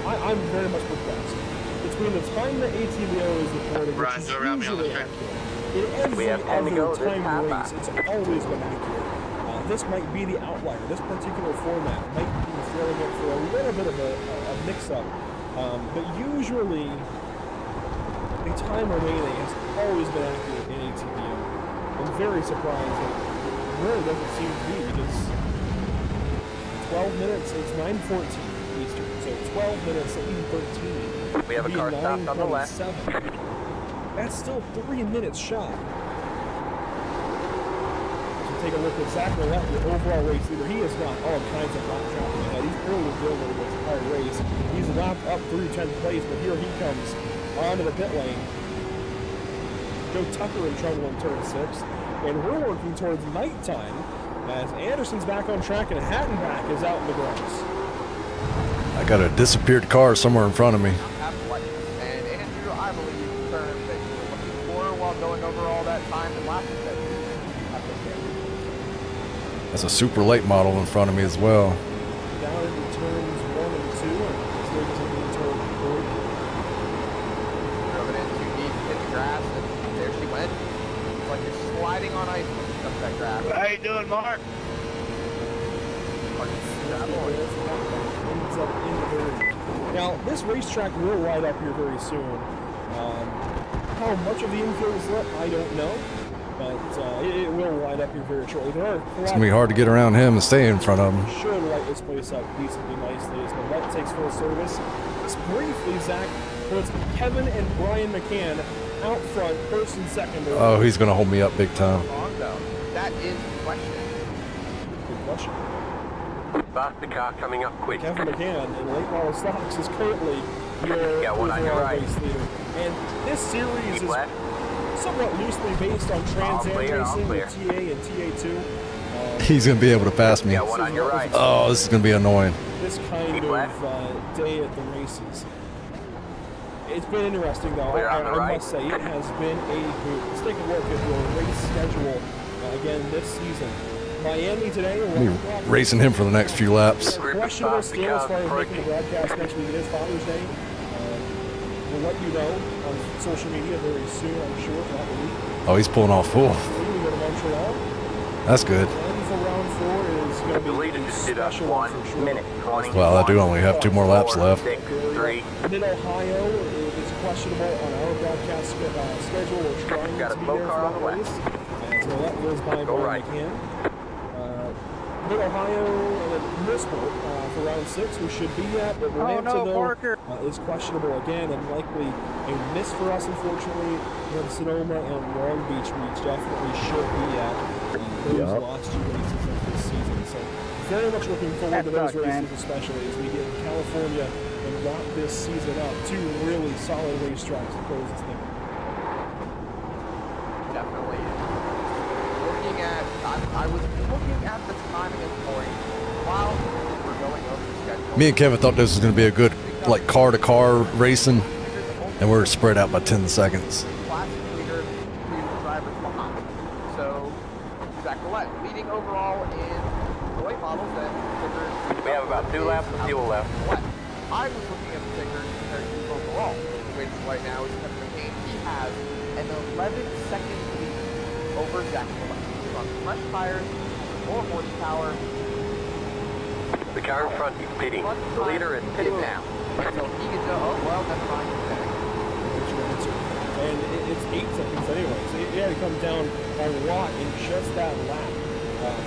I'm very much perplexed. Between the time the ATVO is reporting, which Brian, is go around me on the usually track. accurate, in every We have 10 to go other this time half race, hour. it's always been accurate. This might be the outlier. This particular format might be throwing it for a little bit of a mix-up. But usually, the time remaining has always been accurate in ATVO. I'm very surprised that it really doesn't seem to be, because 12 minutes, it's 9:14 Eastern, so 12 minutes, 13. We have a car stopped on the left. 9:27. That's still 3 minutes shy. So take a look at Zach Millette, the overall race leader. He has got all kinds of lap traffic ahead. He's early building this entire race. He's lapped up through 10th place, but here he comes onto the pit lane. Joe Tucker in trouble in turn 6. And we're working towards nighttime as Anderson's back on track and Hattenback is out in the grass. I got a disappeared car somewhere in front of me. Athletics. And Andrew, I believe the term that you were looking for while going over all that time and laps that That's a super late model in front of me as well. Down into turns 1 and 2 and straight to the turn 3. drove it in too deep, hit the grass, and there she went. It's like you're sliding on ice when you touch that grass. How you doing, Mark? Ends up in the third. Now, this racetrack will light up here very soon. How much of the infield is left, I don't know. But it will light up here very shortly. There are It's going to be hard to get around him and stay in front of him. should light this place up decently nicely as the light takes full service. Just briefly, Zach, puts Kevin and Brian McCann out front, first and second. Oh, he's going to hold me up big time. Wrong though. That is the question. Good question. Faster car coming up quick. Kevin McCann in late model stocks is currently your Got one on your overall right. race leader. And this series Keep is left. somewhat loosely based on Trans Am clear, all racing clear. with TA and TA2. He's going to be able to pass me. Got one on your right. Oh, this is going to be annoying. This kind Keep of left. day at the races. It's been interesting, though. Clear on the I right. must say, it has been a hoot. Let's take a look at your race schedule again this season. Miami today. I'll be racing him for the next few laps. Questionable still as far as making the broadcast next week. It is Father's Day. We'll let you know on social media very soon, I'm sure, if not a week. Oh, he's pulling off full. We go to Montreal. That's good. And for round 4 is going to The be leader a just did a special one 1 for sure. minute 20. Well, I do only have 2 more laps left. 6, 3. Mid-Ohio is questionable on our broadcast schedule. We're trying Got a to be slow there car for on that the left. race. So that goes by Go Brian right. McCann. Mid-Ohio and Municipal for round 6 we should be at, but Atlanta though is questionable again and likely a miss for us, unfortunately. Then Sonoma and Long Beach we definitely should be at those last 2 races of this season. So very much looking forward to those races, especially as we get in California and wrap this season up. 2 really solid racetracks to close this thing. Definitely. Looking at, I was looking at the timing of point while we were going over the schedule. Me and Kevin thought this was going to be a good, like, car-to-car racing, and we're spread out by 10 seconds. Class leader, 2 drivers behind. So, Zach Collette leading overall in the late models and tickers. We have about 2 laps of fuel left. I was looking at the tickers compared to overall, which right now is Kevin McCain. He has an 11-second lead over Zach Collette. He's on fresh tires, more horsepower. The car in front is pitting. The leader is pitting now. So he gets oh well, never mind. That's your answer. And it's 8 seconds anyway, so he had to come down a lot in just that lap.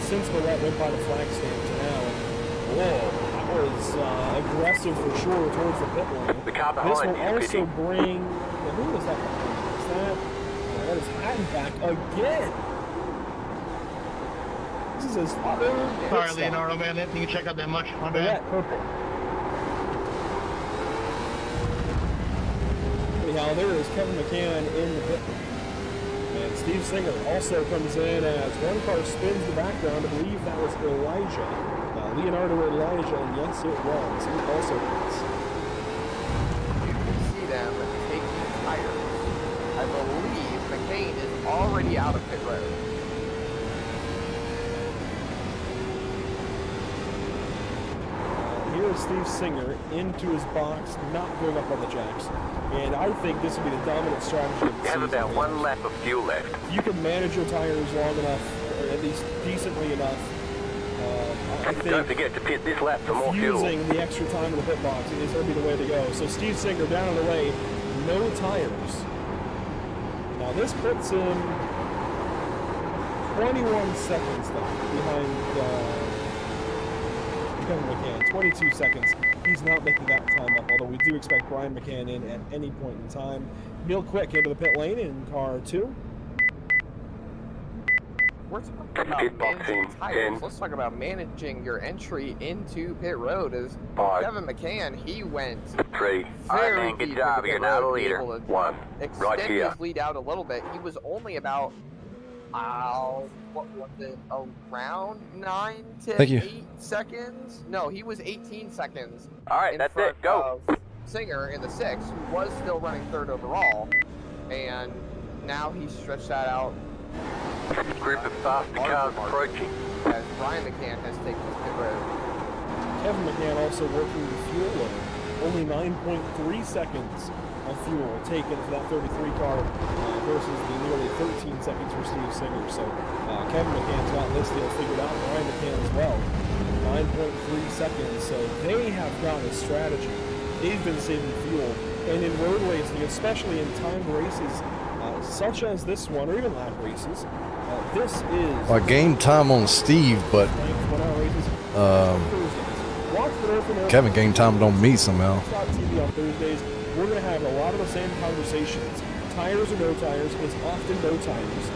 Since the lap went by the flag stand to now, whoa, that was aggressive for sure towards the pit lane. The car This behind will is also pitting. bring, who was that behind? That is Hatton back again. This is his third pit Sorry, stop. Leonardo, man. Didn't think you check out that much. My For bad. that purple. Anyhow, there is Kevin McCann in the pit. And Steve Singer also comes in as one car spins the background. I believe that was Elijah. Leonardo Elijah, and yes, it was. He also was. You can see them taking tires. I believe McCain is already out of pit road. Here's Steve Singer into his box, not going up on the jacks. And I think this would be the dominant strategy of the We have season. about 1 lap of fuel left. If you can manage your tires long enough, or at least decently enough, I Don't think forget to pit this lap for more fuel. using the extra time in the pit box is going to be the way to go. So Steve Singer down on the way, no tires. Now this puts him 21 seconds though, behind Kevin McCann. 22 seconds. He's not making that time up, although we do expect Brian McCann in at any point in time. Neil Quick into the pit lane in car 2. We're talking about Pit box managing in tires. 10. Let's talk about managing your entry into pit road. As 5, Kevin McCann, he went 3. All right, very man, good deep job. into You're pit now the road, being leader. able to 1, extend right here. his lead out a little bit. He was only about, what was it, around 9 to Thank you. 8 seconds? No, he was 18 seconds. All right, in that's front it. Go. of Singer in the 6, who was still running 3rd overall, and now he's stretched that out Group of faster cars approaching. as Brian McCann has taken his pit road. Kevin McCann also working the fuel load. Only 9.3 seconds of fuel taken for that 33 car versus the nearly 13 seconds for Steve Singer. So Kevin McCann's got this deal figured out, Brian McCann as well. 9.3 seconds. So they have got a strategy. They've been saving fuel. And in road racing, especially in timed races, such as this one, or even lap races, this is... I gained time on Steve, but 1-hour races. Thursdays. Watch the North American Kevin gained time on me somehow. TV on Thursdays. We're going to have a lot of the same conversations. Tires or no tires, it's often no tires.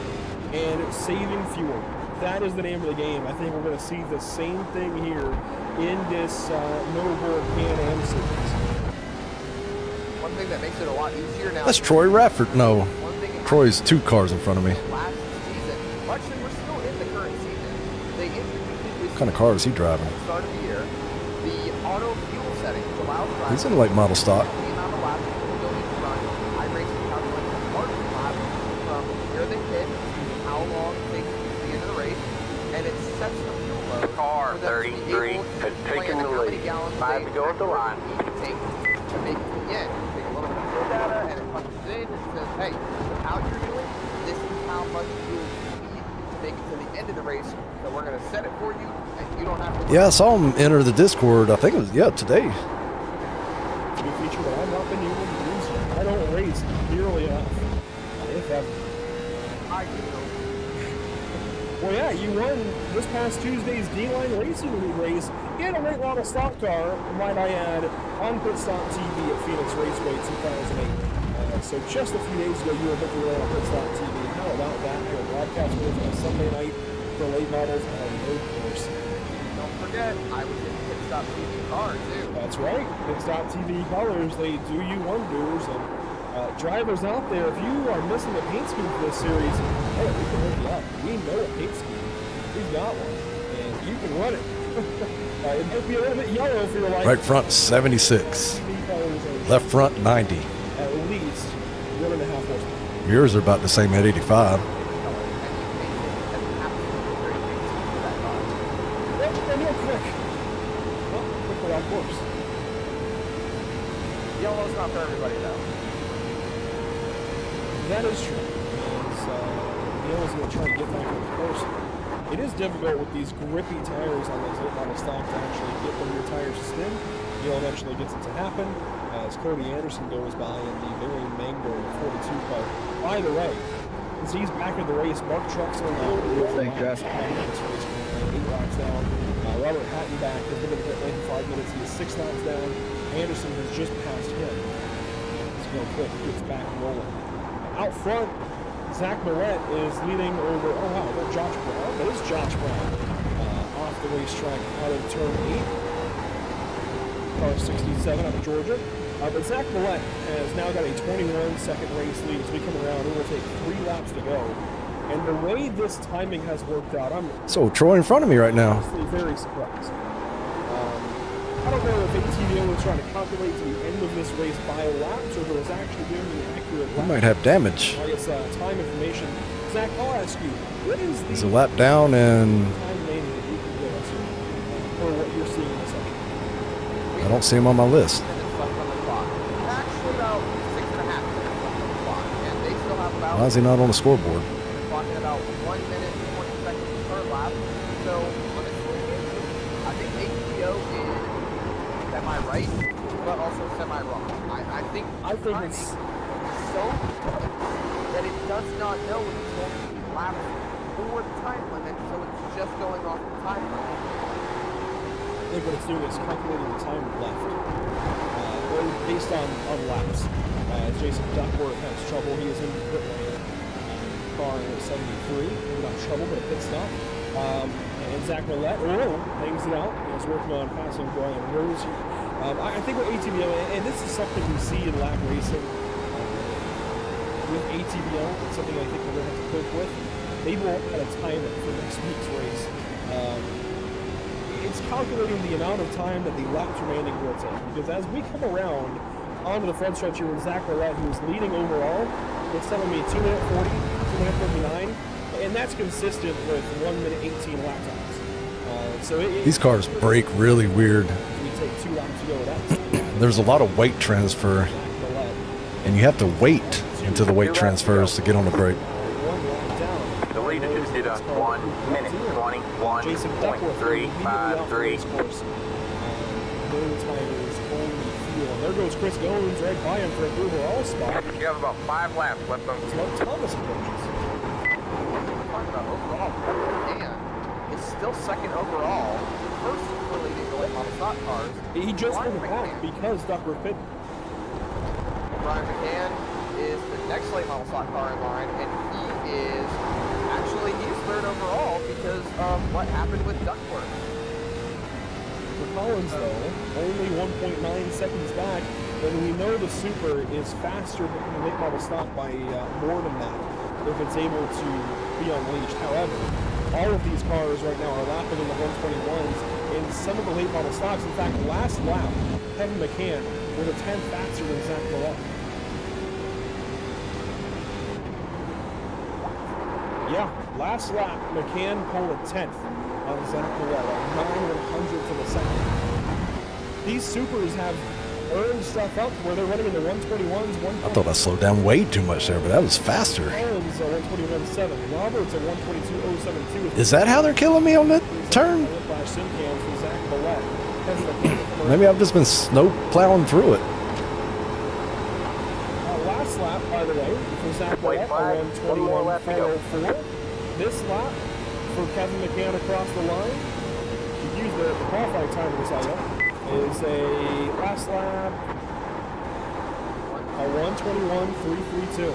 And saving fuel. That is the name of the game. I think we're going to see the same thing here in this Nürburgring Can-Am series. one thing that makes it a lot easier now. That's Troy Rafford. No, One thing it Troy's 2 cars in front of me. last season, actually we're still in the current season. They introduced it this What kind of car is he driving? at the start of the year. The auto fuel setting, which allows drivers He's in late model stock. the amount of laps people don't need to run. iRacing calculates the margin lap from where they hit to how long it takes to the end of the race, and it sets the fuel load. Car for them to be 33 able to has taken plan the how many lead. gallons 5 they to go at the line. need to take to make it to the end. Take a little bit of fuel data and it punches it in and says, hey, with how you're doing, this is how much fuel you need to make it to the end of the race. So we're going to set it for you, and you don't have to. Yeah, I saw him enter the Discord. I think it was, today. New feature that I've not been able to use yet. I don't race nearly enough, if ever. I do. Well, yeah, you won this past Tuesday's D-Line Racing League race in a late model stock car, might I add, on Pit Stop TV at Phoenix Raceway 2008. So just a few days ago, you were victory lane on Pit Stop TV. How about that? You were broadcast with on a Sunday night for late models on a road course. Don't forget, I was in Pit Stop TV car too. That's right. Pit Stop TV colors, they do you wonders. And drivers out there, if you are missing a paint scheme for this series, hey, we can hook you up. We know a paint scheme. We've got one. And you can run it. It might be a little bit yellow for your life. Right front 76. TV colors are Left front 90. at least 1.5 horsepower. Yours are about the same at 85. And real quick. Well, quickly on course. Yellow's not for everybody though. That is true. Neil is going to try to get back on the course. It is difficult with these grippy tires on those late model stock to actually get one of your tires to spin. Neil eventually gets it to happen as Cody Anderson goes by in the very mango 42 car. By the way, as he's back in the race, Mark Truxell now Thanks, Jeff. 8 laps down. Robert Hattenback has been in the pit lane for 5 minutes. He is 6 laps down. Anderson has just passed him. As Neil Quick gets back rolling. Out front, Zach Millett is leading over, oh wow, that's Josh Brown. That is Josh Brown off the racetrack out of turn 8. Car 67 out of Georgia. But Zach Millett has now got a 21-second race lead as we come around. It will take 3 laps to go. And the way this timing has worked out, I'm So Troy in front of me right now. honestly very surprised. I don't know if ATVO was trying to calculate to the end of this race by laps or if it was actually doing the accurate He lap. might have damage. I guess time information. Zach, I'll ask you, what is the He's a lap down and time remaining that you can give us for what you're seeing in the section? I don't see him on my list. Minutes left on the clock. Actually about 6.5 minutes left on the clock. And they still have about Why is he not on the scoreboard? clocking about 1 minute and 20 seconds per lap. So honestly, I think HBO is semi-right, but also semi-wrong. I think it's so that it does not know if it's going to be laps or the time limit, so it's just going off the time limit. I think what it's doing is calculating the time left, or based on laps. As Jason Duckworth has trouble, he is in the pit lane. Car 73, not trouble, but a pit stop. And Zach Millett, hangs it out. He's working on passing Brian Rose here. I think with ATVO, and this is something we see in lap racing with ATVO, it's something I think we're going to have to cope with. They won't kind of time it for next week's race. It's calculating the amount of time that the laps remaining will take. Because as we come around onto the front stretch here with Zach Millett, who is leading overall, it's telling me 2 minute 40, 2 minute 59, and that's consistent with 1 minute 18 lap times. These cars brake really weird. We take 2 laps to go with that. There's a lot of weight transfer, and you have to wait until the weight transfers to get on the brake. The leader just did a 1 minute 21.353. There goes Chris Goins right by him for a overall spot. You have about 5 laps left on the Mark Thomas approaches. Talking about overall, and is still second overall. First for leading the late model stock cars. He just Brian went back McCann. because Duckworth pit. Brian McCann is the next late model stock car in line, and he's third overall because of what happened with Duckworth. For Collins, though, only 1.9 seconds back. And we know the Super is faster than the late model stock by more than that if it's able to be unleashed. However, all of these cars right now are lapping in the 121s, and some of the late model stocks, in fact, last lap, Kevin McCann was a 10th faster than Zach Millett. Yeah, last lap, McCann pulled a 10th on Zach Millett, 9/100ths of a second. These Supers have earned stuff up where they're running in the 121s. I thought I slowed down way too much there, but that was faster. Collins at 121.7. Roberts at 122.072. Is that how they're killing me on that turn? Maybe I've just been snow plowing through it. Last lap, by the way, for Zach Millett, 121.404. This lap for Kevin McCann across the line, he used the qualifying time to tell you, is a last lap, a 121.332.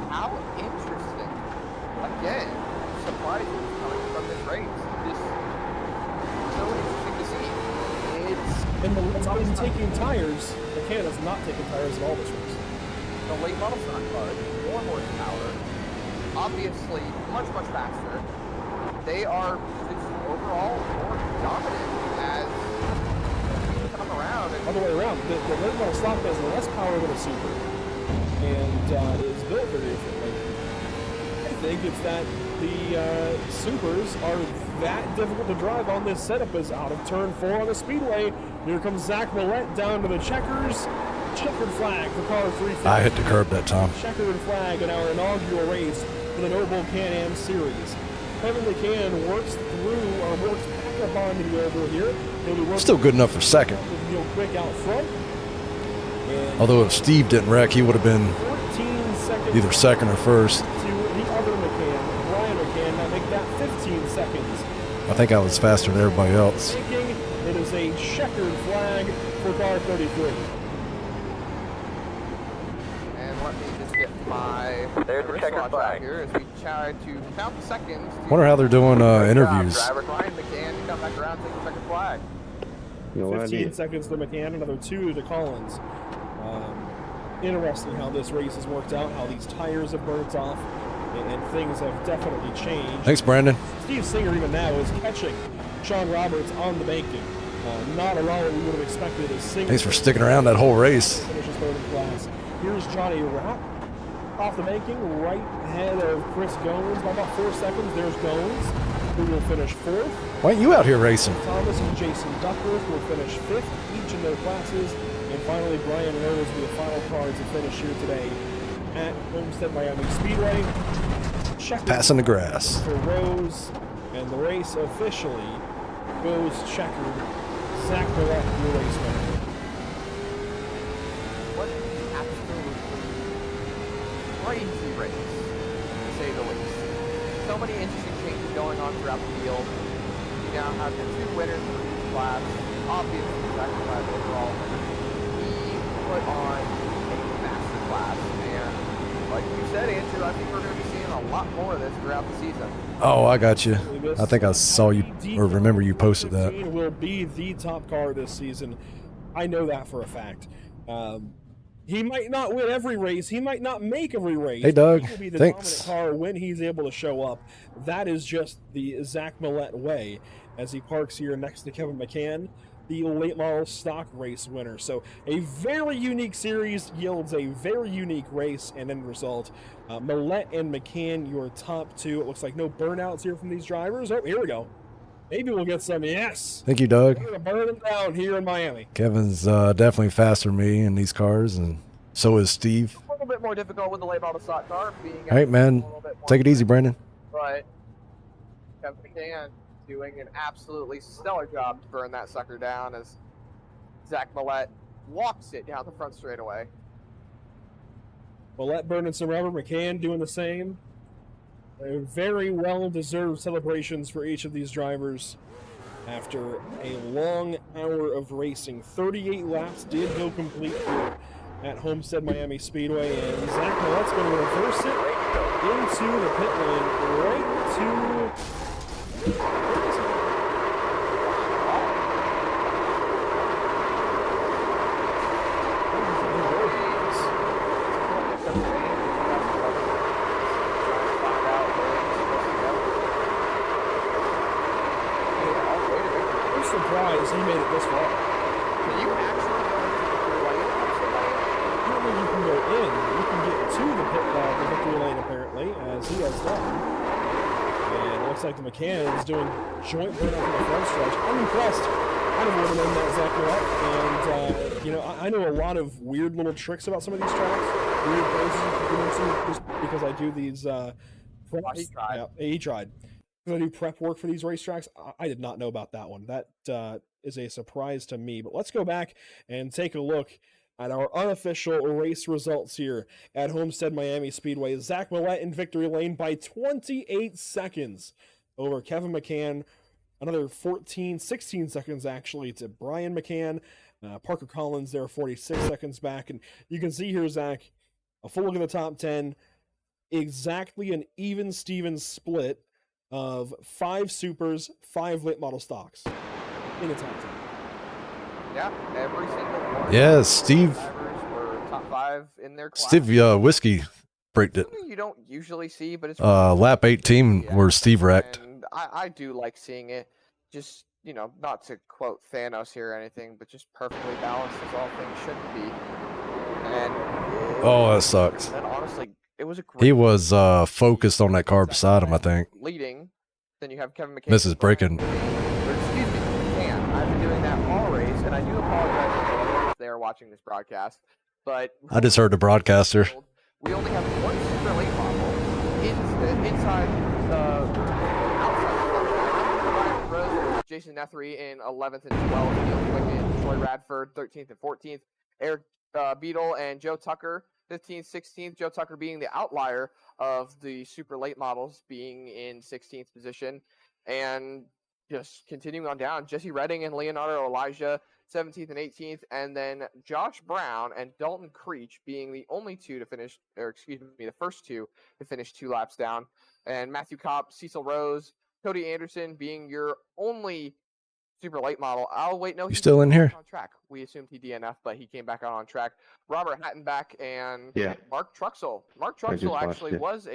How interesting. Again, surprises coming from this race. Just so interesting to see. And Millett's been taking tires. McCann has not taken tires at all this race. The late model stock cars, more horsepower, obviously much faster. They are just overall more dominant as we come around. Other way around. The late model stock has less power than a Super, and is built very differently. I think it's that the Supers are that difficult to drive on this setup. Is out of turn 4 on the speedway. Here comes Zach Millett down to the checkers. Checkered flag for car 350. I hit the curb that time. Checkered flag in our inaugural race for the Noble Can-Am Series. Kevin McCann works back up onto the over here. Still good enough for second. Quick out front. Although if Steve didn't wreck, he would have been 14 seconds either second or first. to the other McCann, Brian McCann. Now make that 15 seconds. I think I was faster than everybody else. It is a checkered flag for car 33. And let me just get my There's the checkered flag here as we try to count the seconds. Wonder how they're doing interviews. Driver Brian McCann to come back around and take the second flag. 15 seconds to McCann, another 2 to Collins. Interesting how this race has worked out, how these tires have burnt off, and things have definitely changed. Thanks, Brandon. Steve Singer even now is catching Sean Roberts on the banking. Not at all what we would have expected as Singer. Thanks for sticking around that whole race. Finishes third in class. Here's Johnny Rapp off the banking, right ahead of Chris Goins by about 4 seconds. There's Goins, who will finish 4th. Why aren't you out here racing? Thomas and Jason Duckworth will finish 5th, each in their classes. And finally, Brian Rose will be the final car to finish here today at Homestead Miami Speedway. Passing the grass. For Rose, and the race officially goes checkered. Zach Millett, your race winner. What an absolutely crazy race, to say the least. So many interesting changes going on throughout the field. You now have the 2 winners for each class. Obviously, Zach Millett overall. He put on a massive class, and like you said, Andrew, I think we're going to be seeing a lot more of this throughout the season. Oh, I got you. I think I saw you or remember you posted that. Will be the top car this season. I know that for a fact. He might not win every race. He might not make every race. Hey, Doug. He will be the Thanks. dominant car when he's able to show up. That is just the Zach Millett way as he parks here next to Kevin McCann, the late model stock race winner. So a very unique series yields a very unique race and end result. Millett and McCann, your top 2. It looks like no burnouts here from these drivers. Oh, here we go. Maybe we'll get some. Yes. Thank you, Doug. We're going to burn them down here in Miami. Kevin's definitely faster than me in these cars, and so is Steve. A little bit more difficult with the late model stock car being. All right, man. Take it easy, Brandon. But Kevin McCann doing an absolutely stellar job to burn that sucker down as Zach Millett walks it down the front straightaway. Millett burning some rubber, McCann doing the same. Very well-deserved celebrations for each of these drivers after a long hour of racing. 38 laps did go complete here at Homestead Miami Speedway, and Zach Millett's going to reverse it into the pit lane right to... one. And it looks like the McCann's doing joint burnout from the front stretch. I'm impressed. I never would have known that Zach Millett. And, you know, I know a lot of weird little tricks about some of these tracks. Weird places you can get into just because I do these preps. He tried. Yeah, he tried. Because I do prep work for these racetracks. I did not know about that one. That is a surprise to me. But let's go back and take a look at our unofficial race results here at Homestead Miami Speedway. Zach Millett in victory lane by 28 seconds over Kevin McCann. Another 16 seconds actually to Brian McCann. Parker Collins there 46 seconds back. And you can see here, Zach, a full look at the top 10. Exactly an even Stevens split of 5 supers, 5 late model stocks in the top 10. Yeah, every single one. Yeah, Steve. Were top 5 in their class. Steve Whiskey braked it. Something you don't usually see, but it's lap 18 where Steve wrecked. And I do like seeing it. Just, you know, not to quote Thanos here or anything, but just perfectly balanced as all things should be. And oh, that sucks. And honestly, it was a great. He was focused on that car beside him, I think. Leading. Then you have Kevin McCann. Misses braking. Excuse me, McCann. I've been doing that all race, and I do apologize to anyone if they are watching this broadcast. But I just heard the broadcaster. We only have one super late model inside outside Rose, Jason Nethery in 11th and 12th, Neil Quicken, Troy Radford 13th and 14th, Eric Beadle and Joe Tucker 15th, 16th. Joe Tucker being the outlier of the super late models, being in 16th position, and just continuing on down, Jesse Redding and Leonardo Elijah 17th and 18th, and then Josh Brown and Dalton Creech being the only two to finish, or excuse me, the first two to finish 2 laps down, and Matthew Kopp, Cecil Rose, Cody Anderson being your only super late model. Oh, wait, no, You still in here? On track. We assumed he DNF'd, but he came back out on track. Robert Hattenback and Mark Truxell. Mark Truxell actually was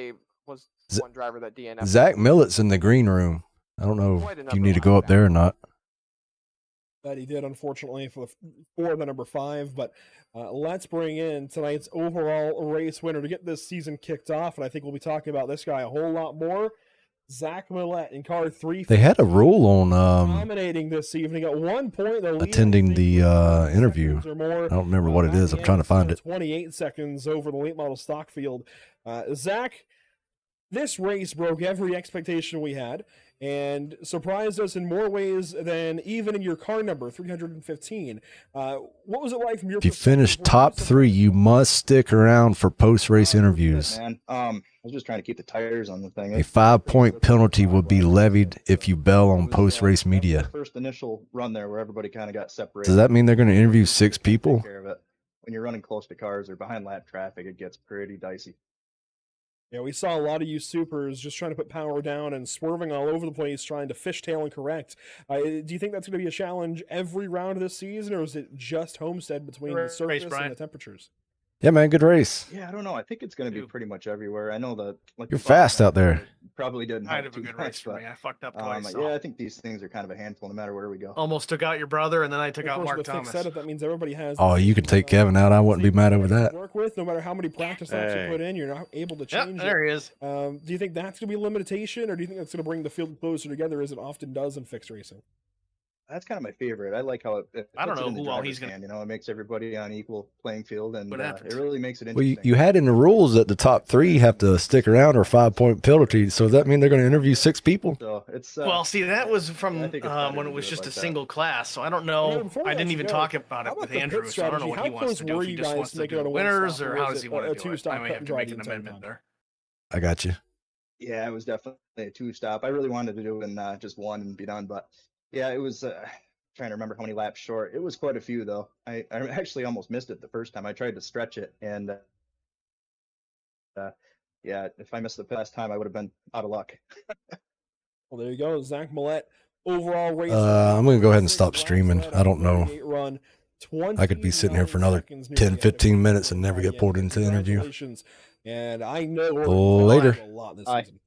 one driver that DNF'd. Zach Millett's in the green room. I don't know if you need to go up there or not. That he did, unfortunately, for the number 5. But let's bring in tonight's overall race winner to get this season kicked off. And I think we'll be talking about this guy a whole lot more. Zach Millett in car 3. They had a rule on dominating this evening at 1 point. Attending the interview. I don't remember what it is. I'm trying to find it. 28 seconds over the late model stock field. Zach, this race broke every expectation we had and surprised us in more ways than even in your car number, 315. What was it like from your perspective? If you finish top 3, you must stick around for post-race interviews. Man, I was just trying to keep the tires on the thing. A 5-point penalty will be levied if you bail on post-race media. The first initial run there where everybody kind of got separated. Does that mean they're going to interview 6 people? Take care of it. When you're running close to cars or behind lap traffic, it gets pretty dicey. Yeah, we saw a lot of you supers just trying to put power down and swerving all over the place, trying to fishtail and correct. Do you think that's going to be a challenge every round of this season, or is it just Homestead between the surface and the temperatures? Yeah, man, good race. Yeah, I don't know. I think it's going to be pretty much everywhere. I know that. Like, you're fast out there. Probably didn't. Kind of a good race for me. I fucked up twice. Yeah, I think these things are kind of a handful no matter where we go. Almost took out your brother, and then I took out Mark Thomas. Setup, that means everybody has. Oh, you can take Kevin out. I wouldn't be mad over that. Work with, no matter how many practice laps you put in, you're not able to change. There he is. Do you think that's going to be a limitation, or do you think that's going to bring the field closer together as it often does in fixed racing? That's kind of my favorite. I like how it I don't know who all he's going to. You know, it makes everybody on equal playing field, and it really makes it well, interesting. you had in the rules that the top 3 have to stick around or 5-point penalty. So does that mean they're going to interview 6 people? So it's well, see, that was from when it was just a single class. So I don't know. I didn't even talk about it with Andrew, so I don't know what he wants to do. If he just wants to do winners, or how does he want to do it? I may have to make an amendment there. I got you. Yeah, it was definitely a 2-stop. I really wanted to do it in just 1 and be done, but yeah, it was. Trying to remember how many laps short. It was quite a few though. I actually almost missed it the first time. I tried to stretch it, and yeah, if I missed the last time, I would have been out of luck. Well, there you go, Zach Millett. Overall race. I'm gonna go ahead and stop streaming. I don't know. I could be sitting here for another 10, 15 minutes and never get pulled into the interview. And I know later. a lot this season.